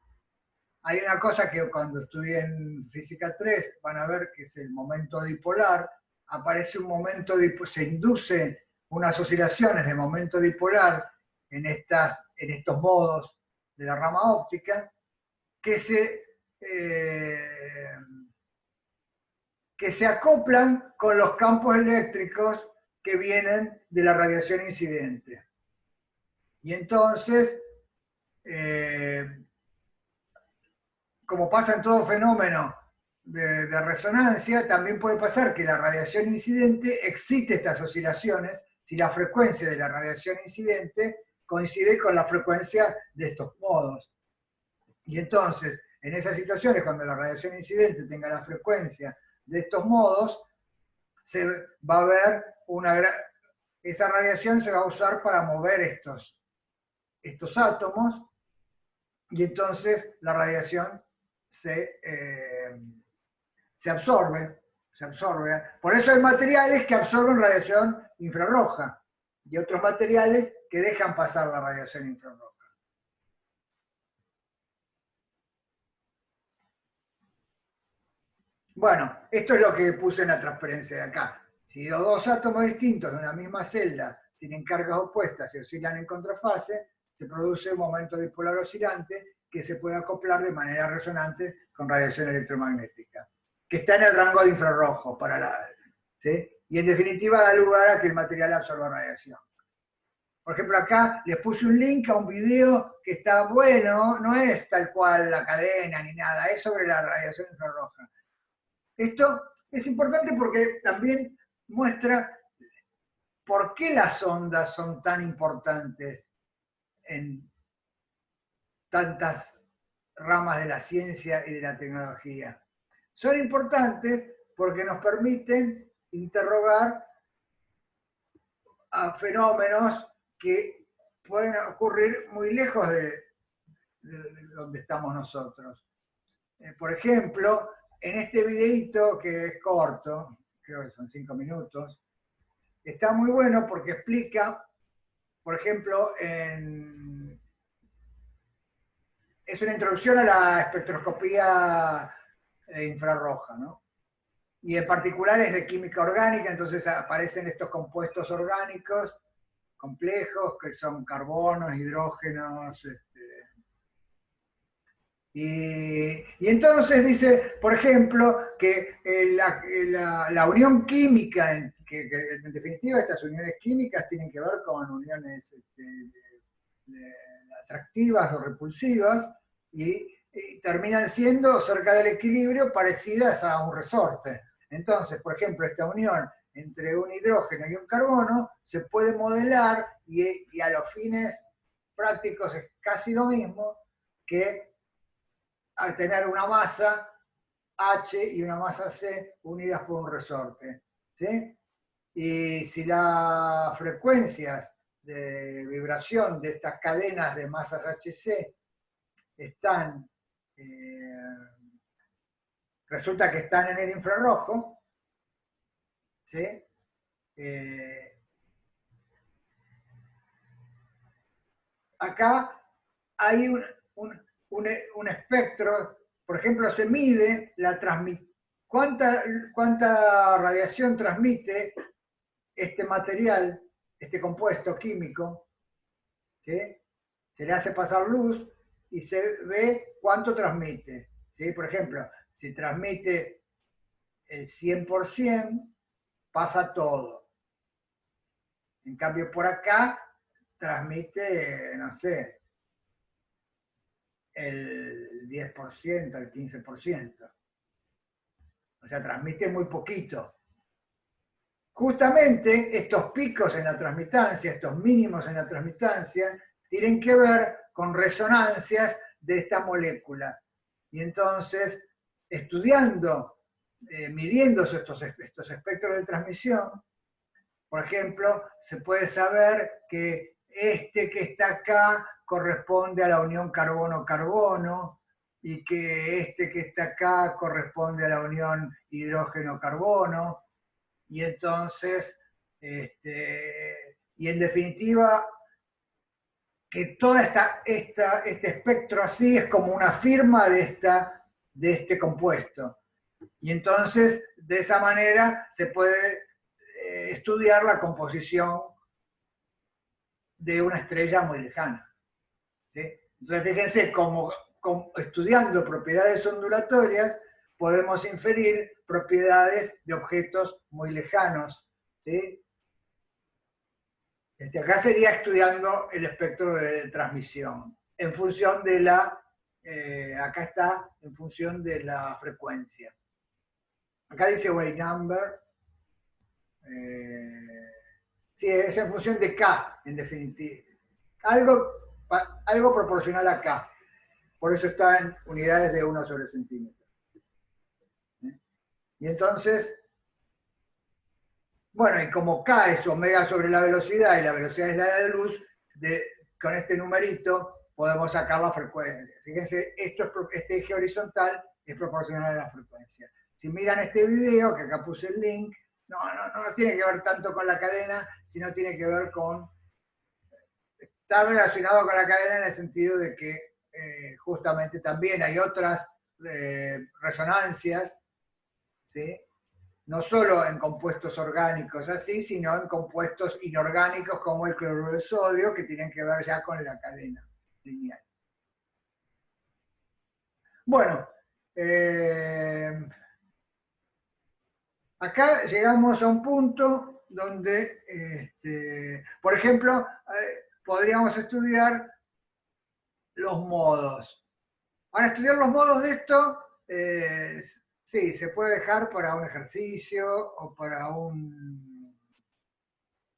hay una cosa que cuando estudien física 3 van a ver que es el momento dipolar. Aparece un momento, se inducen unas oscilaciones de momento dipolar en estos modos de la rama óptica eh, que se acoplan con los campos eléctricos que vienen de la radiación incidente. Y entonces, como pasa en todo fenómeno de resonancia, también puede pasar que la radiación incidente excite estas oscilaciones si la frecuencia de la radiación incidente coincide con la frecuencia de estos modos. Y entonces, en esas situaciones, cuando la radiación incidente tenga la frecuencia de estos modos, se va a ver esa radiación se va a usar para mover estos átomos, y entonces la radiación se absorbe. Por eso hay materiales que absorben radiación infrarroja y otros materiales que dejan pasar la radiación infrarroja. Bueno, esto es lo que puse en la transparencia de acá. Si los dos átomos distintos de una misma celda tienen cargas opuestas y oscilan en contrafase, se produce un momento dipolar oscilante que se puede acoplar de manera resonante con radiación electromagnética, que está en el rango de infrarrojo ¿sí? Y en definitiva da lugar a que el material absorba radiación. Por ejemplo, acá les puse un link a un video que está bueno, no es tal cual la cadena ni nada, es sobre la radiación infrarroja. Esto es importante porque también muestra por qué las ondas son tan importantes en tantas ramas de la ciencia y de la tecnología. Son importantes porque nos permiten interrogar a fenómenos que pueden ocurrir muy lejos de donde estamos nosotros. Por ejemplo, en este videíto, que es corto, creo que son 5 minutos, está muy bueno porque explica, por ejemplo, es una introducción a la espectroscopía infrarroja, ¿no? Y en particular es de química orgánica, entonces aparecen estos compuestos orgánicos complejos, que son carbonos, hidrógenos, y entonces dice, por ejemplo, que la unión química, que en definitiva estas uniones químicas tienen que ver con uniones atractivas o repulsivas, y terminan siendo cerca del equilibrio parecidas a un resorte. Entonces, por ejemplo, esta unión entre un hidrógeno y un carbono se puede modelar y a los fines prácticos es casi lo mismo que al tener una masa H y una masa C unidas por un resorte. ¿Sí? Y si las frecuencias de vibración de estas cadenas de masas HC están, resulta que están en el infrarrojo, ¿sí? Acá hay un espectro, por ejemplo, se mide cuánta radiación transmite este material, este compuesto químico, ¿sí? Se le hace pasar luz y se ve cuánto transmite, ¿sí? Por ejemplo, si transmite el 100%, pasa todo. En cambio, por acá transmite, no sé, el 10%, el 15%. O sea, transmite muy poquito. Justamente estos picos en la transmitancia, estos mínimos en la transmitancia, tienen que ver con resonancias de esta molécula. Y entonces, estudiando, midiendo estos espectros de transmisión, por ejemplo, se puede saber que este que está acá corresponde a la unión carbono-carbono y que este que está acá corresponde a la unión hidrógeno-carbono. Y entonces, y en definitiva, que todo este espectro así es como una firma de este compuesto. Y entonces, de esa manera, se puede estudiar la composición de una estrella muy lejana. ¿Sí? Entonces, fíjense, como estudiando propiedades ondulatorias, podemos inferir propiedades de objetos muy lejanos. ¿Sí? Acá sería estudiando el espectro de transmisión, en función de acá está, en función de la frecuencia. Acá dice wave number, sí, es en función de K, en definitiva. Algo proporcional a K. Por eso está en unidades de 1 sobre centímetro. Y entonces, bueno, y como K es omega sobre la velocidad y la velocidad es la de la luz, con este numerito podemos sacar la frecuencia. Fíjense, este eje horizontal es proporcional a la frecuencia. Si miran este video, que acá puse el link, no tiene que ver tanto con la cadena, sino tiene que ver con... Está relacionado con la cadena en el sentido de que justamente también hay otras resonancias, ¿sí? No solo en compuestos orgánicos así, sino en compuestos inorgánicos como el cloruro de sodio, que tienen que ver ya con la cadena lineal. Bueno, acá llegamos a un punto donde, por ejemplo, podríamos estudiar los modos. Para estudiar los modos de esto, sí, se puede dejar para un ejercicio o para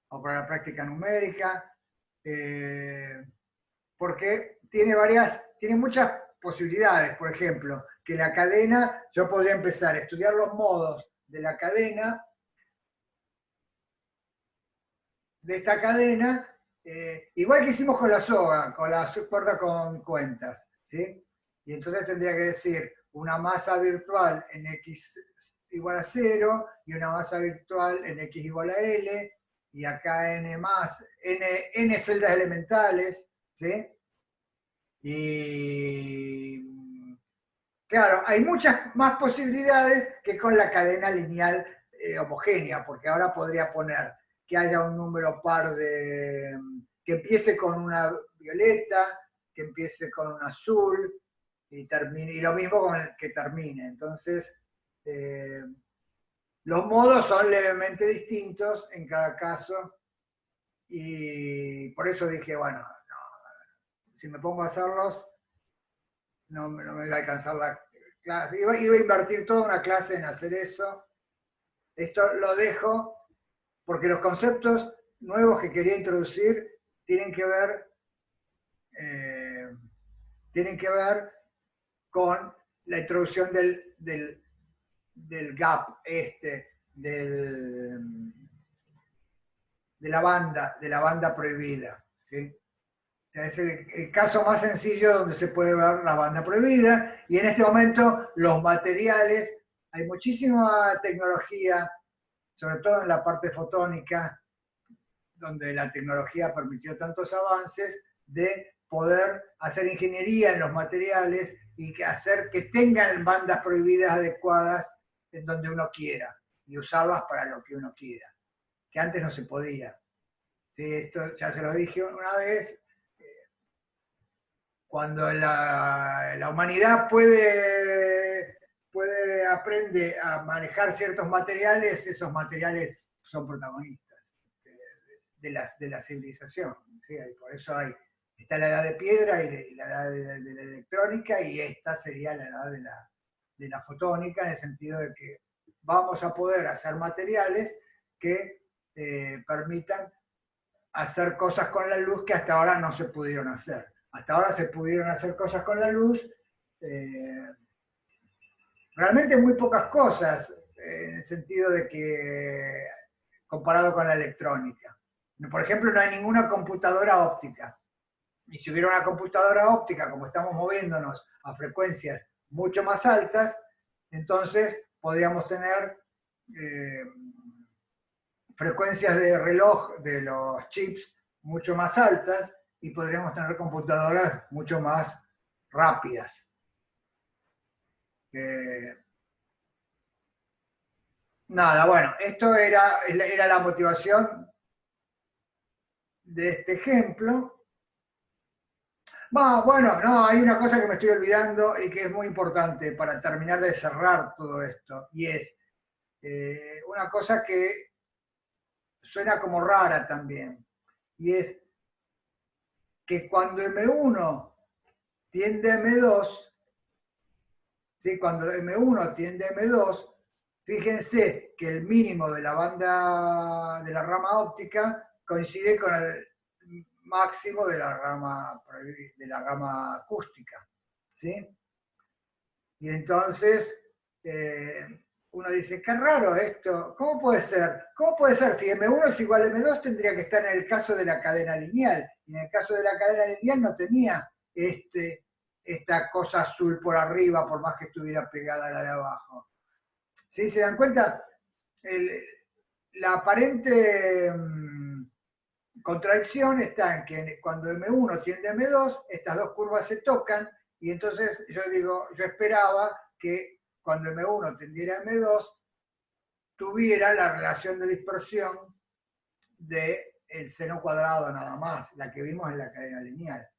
la práctica numérica, porque tiene muchas posibilidades. Por ejemplo, que la cadena, yo podría empezar a estudiar los modos de la cadena, de esta cadena, igual que hicimos con la soga, con la cuerda con cuentas, ¿sí? Y entonces tendría que decir, una masa virtual en x igual a 0 y una masa virtual en x igual a L, y acá n celdas elementales, ¿sí? Y claro, hay muchas más posibilidades que con la cadena lineal homogénea, porque ahora podría poner que haya un número par que empiece con una violeta, que empiece con un azul, y lo mismo con el que termine. Entonces, los modos son levemente distintos en cada caso, y por eso dije, bueno, no, si me pongo a hacerlos, no me iba a alcanzar la clase. Iba a invertir toda una clase en hacer eso. Esto lo dejo porque los conceptos nuevos que quería introducir tienen que ver con la introducción del gap, de la banda prohibida, ¿sí? O sea, es el caso más sencillo donde se puede ver la banda prohibida, y en este momento los materiales, hay muchísima tecnología, sobre todo en la parte fotónica, donde la tecnología permitió tantos avances, de poder hacer ingeniería en los materiales y hacer que tengan bandas prohibidas adecuadas en donde uno quiera y usarlas para lo que uno quiera, que antes no se podía. Sí, esto ya se lo dije una vez. Cuando la humanidad aprende a manejar ciertos materiales, esos materiales son protagonistas de la civilización. ¿Sí? Por eso está la edad de piedra y la edad de la electrónica, y esta sería la edad de la fotónica, en el sentido de que vamos a poder hacer materiales que permitan hacer cosas con la luz que hasta ahora no se pudieron hacer. Hasta ahora se pudieron hacer cosas con la luz, realmente muy pocas cosas, en el sentido de que, comparado con la electrónica. Por ejemplo, no hay ninguna computadora óptica. Y si hubiera una computadora óptica, como estamos moviéndonos a frecuencias mucho más altas, entonces podríamos tener frecuencias de reloj de los chips mucho más altas, y podríamos tener computadoras mucho más rápidas. Nada, bueno, esto era la motivación de este ejemplo. Bueno, no, hay una cosa que me estoy olvidando y que es muy importante para terminar de cerrar todo esto, y es una cosa que suena como rara también, y es que cuando M1 tiende a M2, ¿sí? Cuando M1 tiende a M2, fíjense que el mínimo de la banda de la rama óptica coincide con el máximo de la rama acústica, ¿sí? Y entonces uno dice, qué raro esto, ¿cómo puede ser? ¿Cómo puede ser? Si M1 es igual a M2, tendría que estar en el caso de la cadena lineal, y en el caso de la cadena lineal no tenía esta cosa azul por arriba, por más que estuviera pegada a la de abajo. ¿Sí? ¿Se dan cuenta? La aparente contradicción está en que cuando M1 tiende a M2, estas dos curvas se tocan, y entonces yo esperaba que cuando M1 tendiera a M2, tuviera la relación de dispersión del seno cuadrado nada más, la que vimos en la cadena lineal.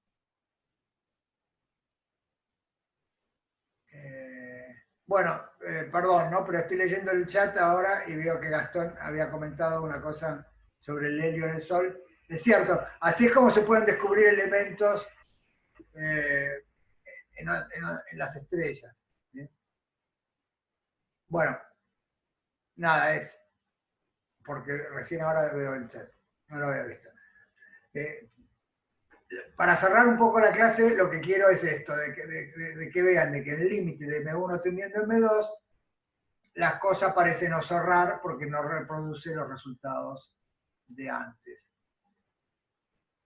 Bueno, perdón, ¿no? Pero estoy leyendo el chat ahora y veo que Gastón había comentado una cosa sobre el helio en el Sol. Es cierto, así es como se pueden descubrir elementos en las estrellas. ¿Sí? Bueno, nada, es porque recién ahora veo el chat, no lo había visto. Para cerrar un poco la clase, lo que quiero es esto, de que vean de que en el límite de M1 tendiendo a M2, las cosas parecen no cerrar porque no reproduce los resultados de antes.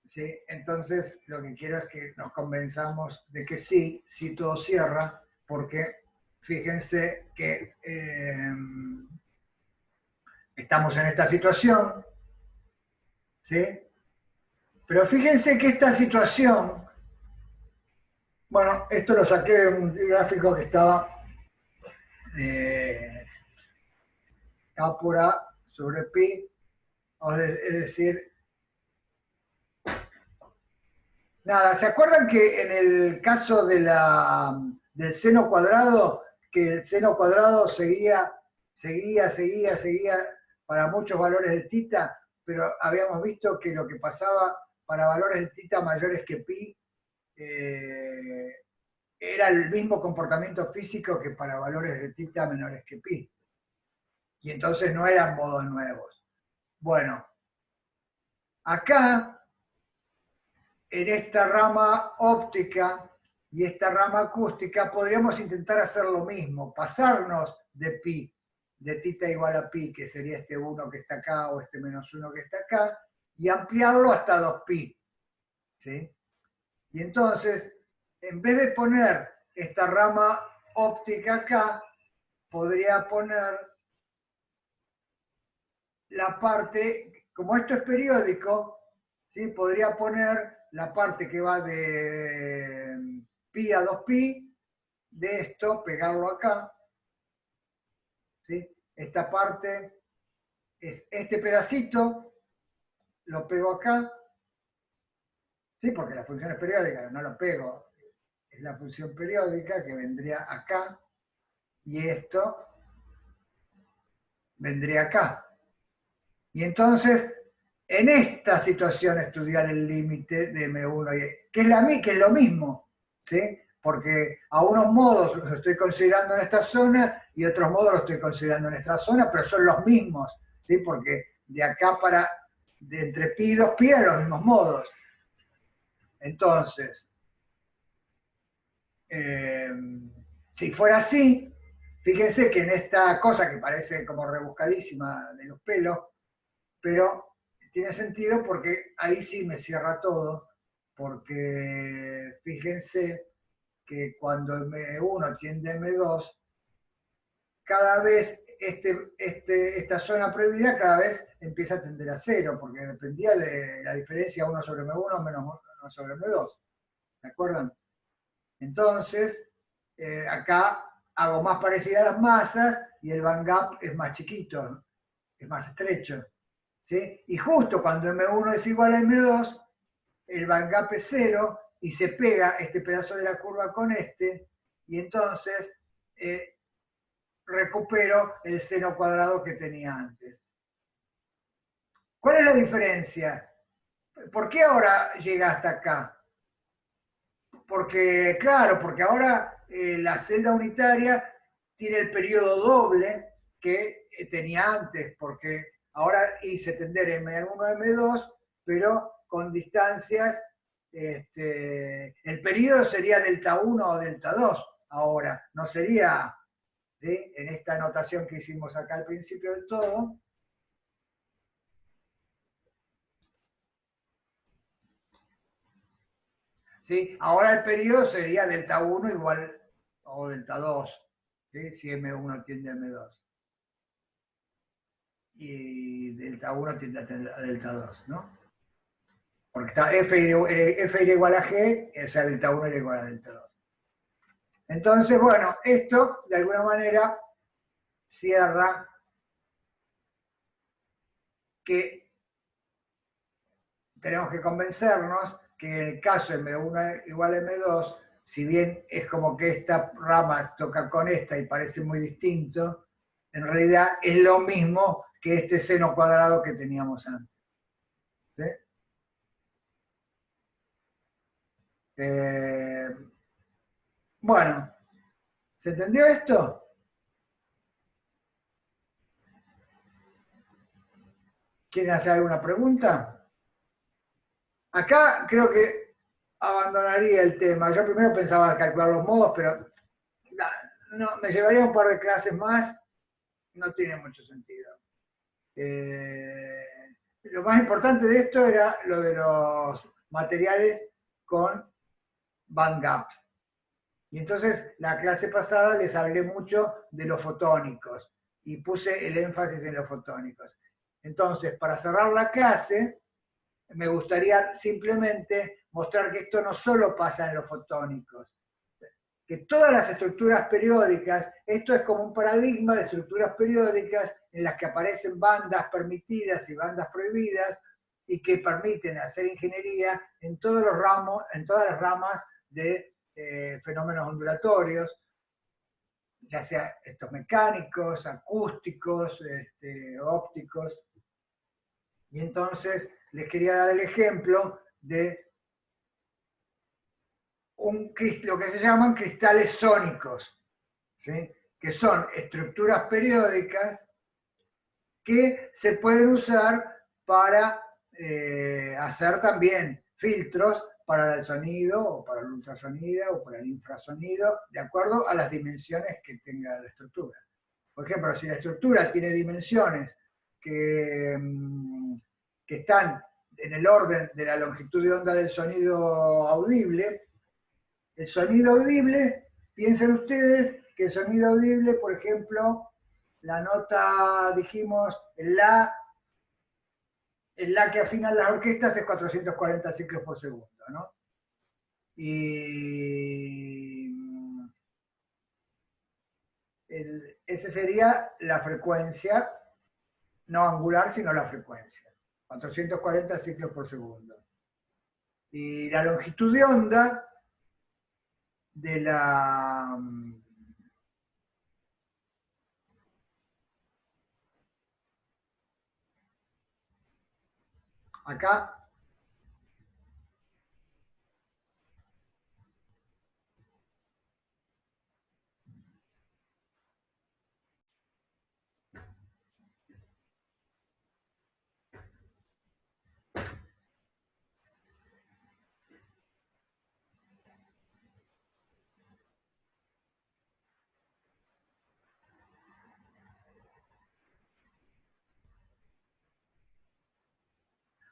¿Sí? Entonces, lo que quiero es que nos convenzamos de que sí todo cierra, porque fíjense que estamos en esta situación, ¿sí? Pero fíjense que esta situación, bueno, esto lo saqué de un gráfico que estaba A por A sobre pi, es decir, nada, ¿se acuerdan que en el caso de del seno cuadrado, que el seno cuadrado seguía para muchos valores de tita, pero habíamos visto que lo que pasaba para valores de tita mayores que pi era el mismo comportamiento físico que para valores de tita menores que pi. Y entonces no eran modos nuevos. Bueno, acá, en esta rama óptica y esta rama acústica, podríamos intentar hacer lo mismo, pasarnos de pi, de tita igual a pi, que sería este 1 que está acá o este menos 1 que está acá, y ampliarlo hasta 2pi. ¿Sí? Y entonces, en vez de poner esta rama óptica acá, podría poner la parte, como esto es periódico, ¿sí? Podría poner la parte que va de pi a 2pi, de esto, pegarlo acá. ¿Sí? Esta parte es este pedacito, lo pego acá, ¿sí? Porque la función es periódica, no lo pego, es la función periódica que vendría acá, y esto vendría acá. Y entonces, en esta situación, estudiar el límite de M1, que es lo mismo, ¿sí? Porque a unos modos los estoy considerando en esta zona y otros modos los estoy considerando en esta zona, pero son los mismos, ¿sí? Porque de acá de entre pi y 2pi eran los mismos modos. Entonces, si fuera así, fíjense que en esta cosa que parece como rebuscadísima de los pelos, pero tiene sentido porque ahí sí me cierra todo, porque fíjense que cuando M1 tiende a M2, cada vez esta zona prohibida cada vez empieza a tender a cero, porque dependía de la diferencia 1 sobre M1 menos 1 sobre M2. ¿Se acuerdan? Entonces, acá hago más parecida a las masas y el band gap es más chiquito, es más estrecho. ¿Sí? Y justo cuando M1 es igual a M2, el band gap es 0 y se pega este pedazo de la curva con este, y entonces recupero el seno cuadrado que tenía antes. ¿Cuál es la diferencia? ¿Por qué ahora llega hasta acá? Porque, claro, porque ahora la celda unitaria tiene el periodo doble que tenía antes, porque ahora hice tender M1 a M2, pero con distancias, el periodo sería delta 1 o delta 2 ahora, no sería, ¿sí? En esta notación que hicimos acá al principio del todo. ¿Sí? Ahora el periodo sería delta 1 igual o delta 2, ¿sí? Si M1 tiende a M2. Y delta 1 tiende a delta 2, ¿no? Porque está F era igual a G, o sea, delta 1 era igual a delta 2. Entonces, bueno, esto de alguna manera cierra que tenemos que convencernos que en el caso M1 igual a M2, si bien es como que esta rama toca con esta y parece muy distinto, en realidad es lo mismo que este seno cuadrado que teníamos antes. ¿Sí? Bueno, ¿se entendió esto? ¿Quieren hacer alguna pregunta? Acá creo que abandonaría el tema. Yo primero pensaba calcular los modos, pero no, me llevaría un par de clases más. No tiene mucho sentido. Lo más importante de esto era lo de los materiales con band gaps. Y entonces la clase pasada les hablé mucho de los fotónicos y puse el énfasis en los fotónicos. Entonces, para cerrar la clase, me gustaría simplemente mostrar que esto no solo pasa en los fotónicos, que todas las estructuras periódicas, esto es como un paradigma de estructuras periódicas en las que aparecen bandas permitidas y bandas prohibidas y que permiten hacer ingeniería en todos los ramos, en todas las ramas de fenómenos ondulatorios, ya sea estos mecánicos, acústicos, ópticos. Y entonces les quería dar el ejemplo de lo que se llaman cristales sónicos, ¿sí? Que son estructuras periódicas que se pueden usar para hacer también filtros para el sonido, o para el ultrasonido, o para el infrasonido, de acuerdo a las dimensiones que tenga la estructura. Por ejemplo, si la estructura tiene dimensiones que están en el orden de la longitud de onda del sonido audible, el sonido audible, piensen ustedes que el sonido audible, por ejemplo, la nota, dijimos, el la que afinan las orquestas es 440 ciclos por segundo, ¿no? Y esa sería la frecuencia, no angular, sino la frecuencia, 440 ciclos por segundo. Y la longitud de onda de la acá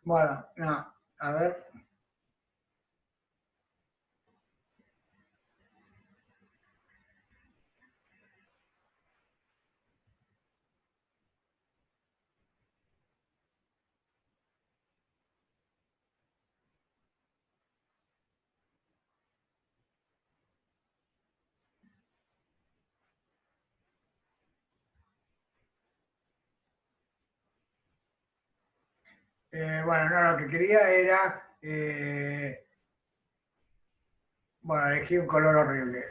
bueno, no, a ver. Bueno, no, lo que quería era, bueno, elegí un color horrible.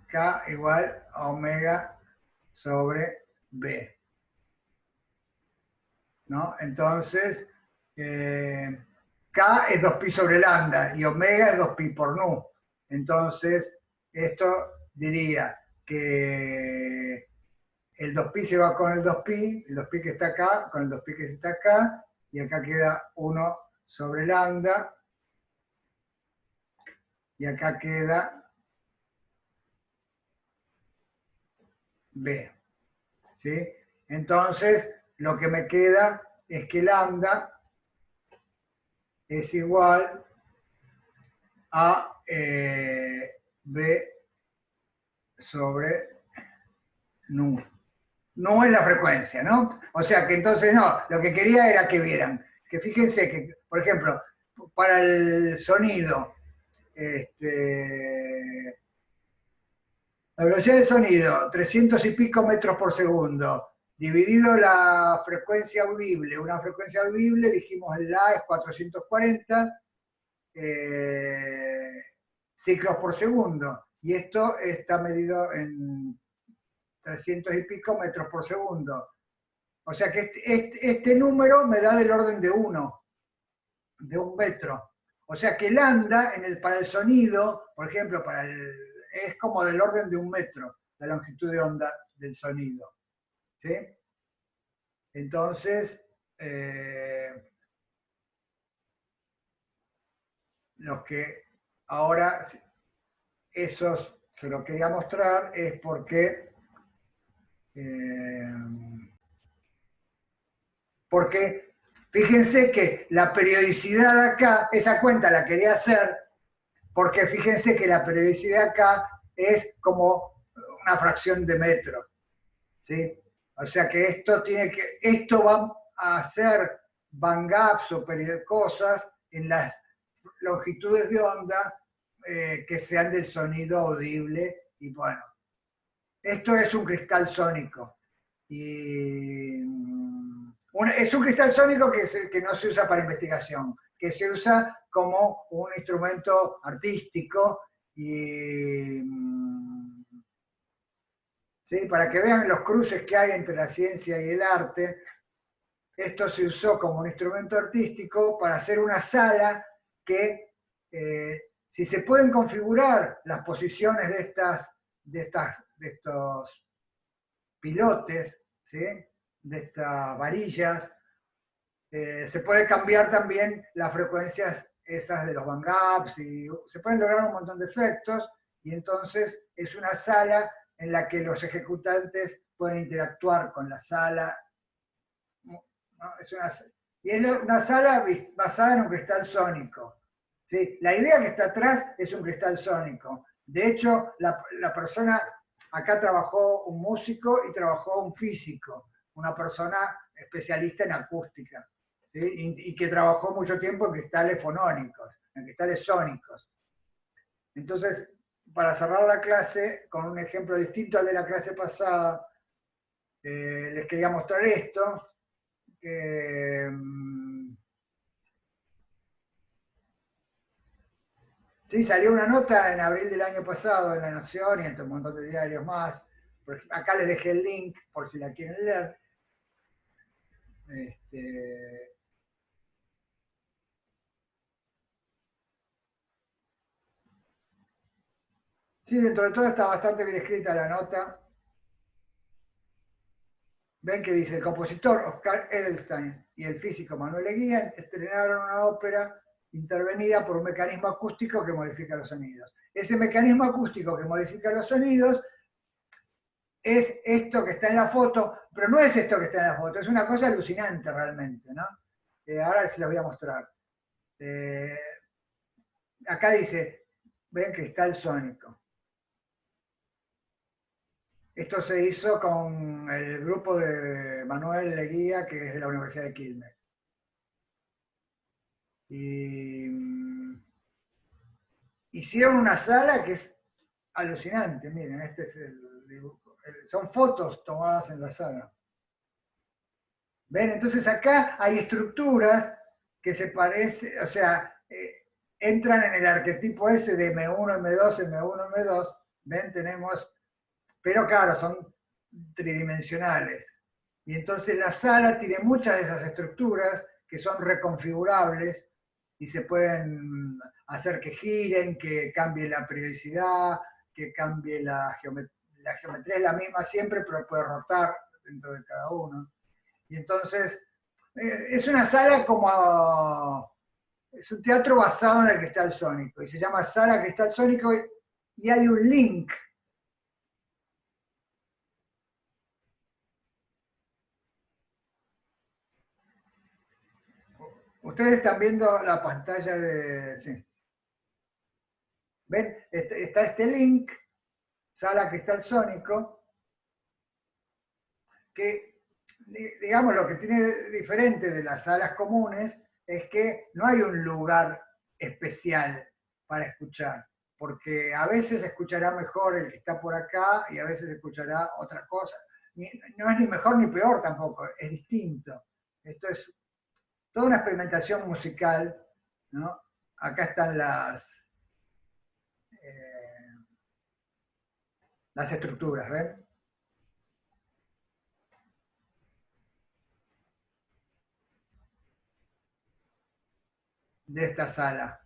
K igual a omega sobre B, ¿no? Entonces, K es 2pi sobre lambda y omega es 2pi por nu. Entonces, esto diría que el 2pi se va con el 2pi, el 2pi que está acá, con el 2pi que está acá, y acá queda 1 sobre lambda, y acá queda B. ¿Sí? Entonces, lo que me queda es que lambda es igual a B sobre nu. No es la frecuencia, ¿no? O sea que entonces no, lo que quería era que vieran, que fíjense que, por ejemplo, para el sonido, la velocidad del sonido, 300 y pico metros por segundo, dividido la frecuencia audible, una frecuencia audible, dijimos el La es 440 ciclos por segundo, y esto está medido en 300 y pico metros por segundo. O sea que este número me da del orden de 1, de 1 metro. O sea que lambda para el sonido, por ejemplo, es como del orden de 1 metro, la longitud de onda del sonido. ¿Sí? Entonces, lo que ahora, esos se lo quería mostrar, es porque fíjense que la periodicidad acá, esa cuenta la quería hacer, porque fíjense que la periodicidad acá es como una fracción de metro, ¿sí? O sea que esto va a hacer band gaps o cosas en las longitudes de onda que sean del sonido audible. Y bueno, esto es un cristal sónico. Y es un cristal sónico que no se usa para investigación, que se usa como un instrumento artístico y ¿sí? Para que vean los cruces que hay entre la ciencia y el arte. Esto se usó como un instrumento artístico para hacer una sala que, si se pueden configurar las posiciones de estos pilotes, ¿sí? De estas varillas, se puede cambiar también las frecuencias esas de los band gaps y se pueden lograr un montón de efectos, y entonces es una sala en la que los ejecutantes pueden interactuar con la sala. ¿No? Y es una sala basada en un cristal sónico. ¿Sí? La idea que está atrás es un cristal sónico. De hecho, la persona, acá trabajó un músico y trabajó un físico, una persona especialista en acústica, ¿sí? Y que trabajó mucho tiempo en cristales fonónicos, en cristales sónicos. Entonces, para cerrar la clase, con un ejemplo distinto al de la clase pasada, les quería mostrar esto. Sí, salió una nota en abril del año pasado en La Nación y en un montón de diarios más. Acá les dejé el link por si la quieren leer. Sí, dentro de todo está bastante bien escrita la nota. Ven que dice: el compositor Oscar Edelstein y el físico Manuel Eguía estrenaron una ópera intervenida por un mecanismo acústico que modifica los sonidos. Ese mecanismo acústico que modifica los sonidos es esto que está en la foto, pero no es esto que está en la foto, es una cosa alucinante realmente, ¿no? Ahora se los voy a mostrar. Acá dice, ven, cristal sónico. Esto se hizo con el grupo de Manuel Leguía, que es de la Universidad de Quilmes. Y hicieron una sala que es alucinante. Miren, este es el dibujo. Son fotos tomadas en la sala. ¿Ven? Entonces acá hay estructuras que se parecen, o sea, entran en el arquetipo ese de M1, M2, M1, M2. ¿Ven? Tenemos, pero claro, son tridimensionales. Y entonces la sala tiene muchas de esas estructuras que son reconfigurables y se pueden hacer que giren, que cambie la periodicidad, que cambie la geometría. La geometría es la misma siempre, pero puede rotar dentro de cada uno. Y entonces, es una sala como... Es un teatro basado en el cristal sónico, y se llama Sala Cristal Sónico, y hay un link. Ustedes están viendo la pantalla de... Sí. ¿Ven? Está este link, Sala Cristal Sónico, que, digamos, lo que tiene diferente de las salas comunes es que no hay un lugar especial para escuchar, porque a veces escuchará mejor el que está por acá y a veces escuchará otra cosa. No es ni mejor ni peor tampoco, es distinto. Esto es toda una experimentación musical, ¿no? Acá están las estructuras, ¿ven? De esta sala.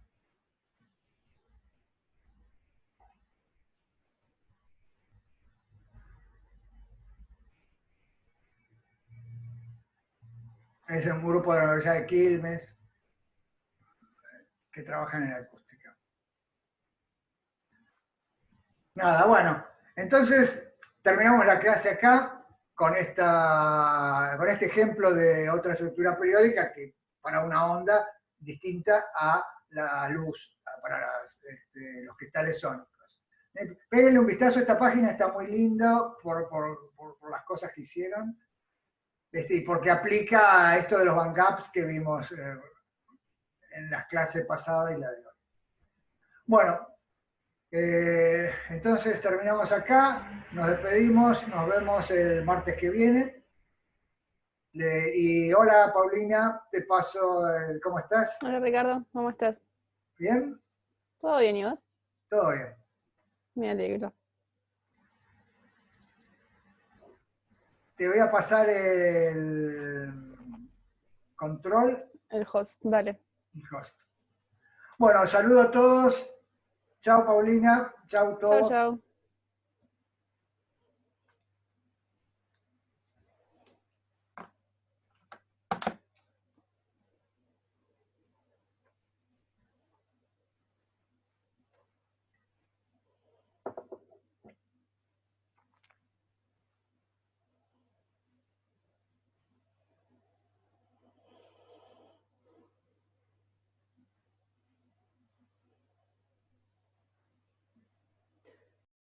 Es un grupo de la Universidad de Quilmes que trabajan en acústica. Nada, bueno, entonces terminamos la clase acá con este ejemplo de otra estructura periódica que para una onda distinta a la luz, para los cristales sónicos. Péguenle un vistazo, esta página está muy linda por las cosas que hicieron. Y porque aplica a esto de los backups que vimos en las clases pasadas y la de hoy. Bueno, entonces terminamos acá, nos despedimos, nos vemos el martes que viene. Y hola Paulina, te paso ¿cómo estás? Hola Ricardo, ¿cómo estás? ¿Bien? ¿Todo bien y vos? Todo bien. Me alegro. Te voy a pasar el control. El host, dale. Y host. Bueno, saludo a todos. Chao Paulina, chao Chau, todos. chau.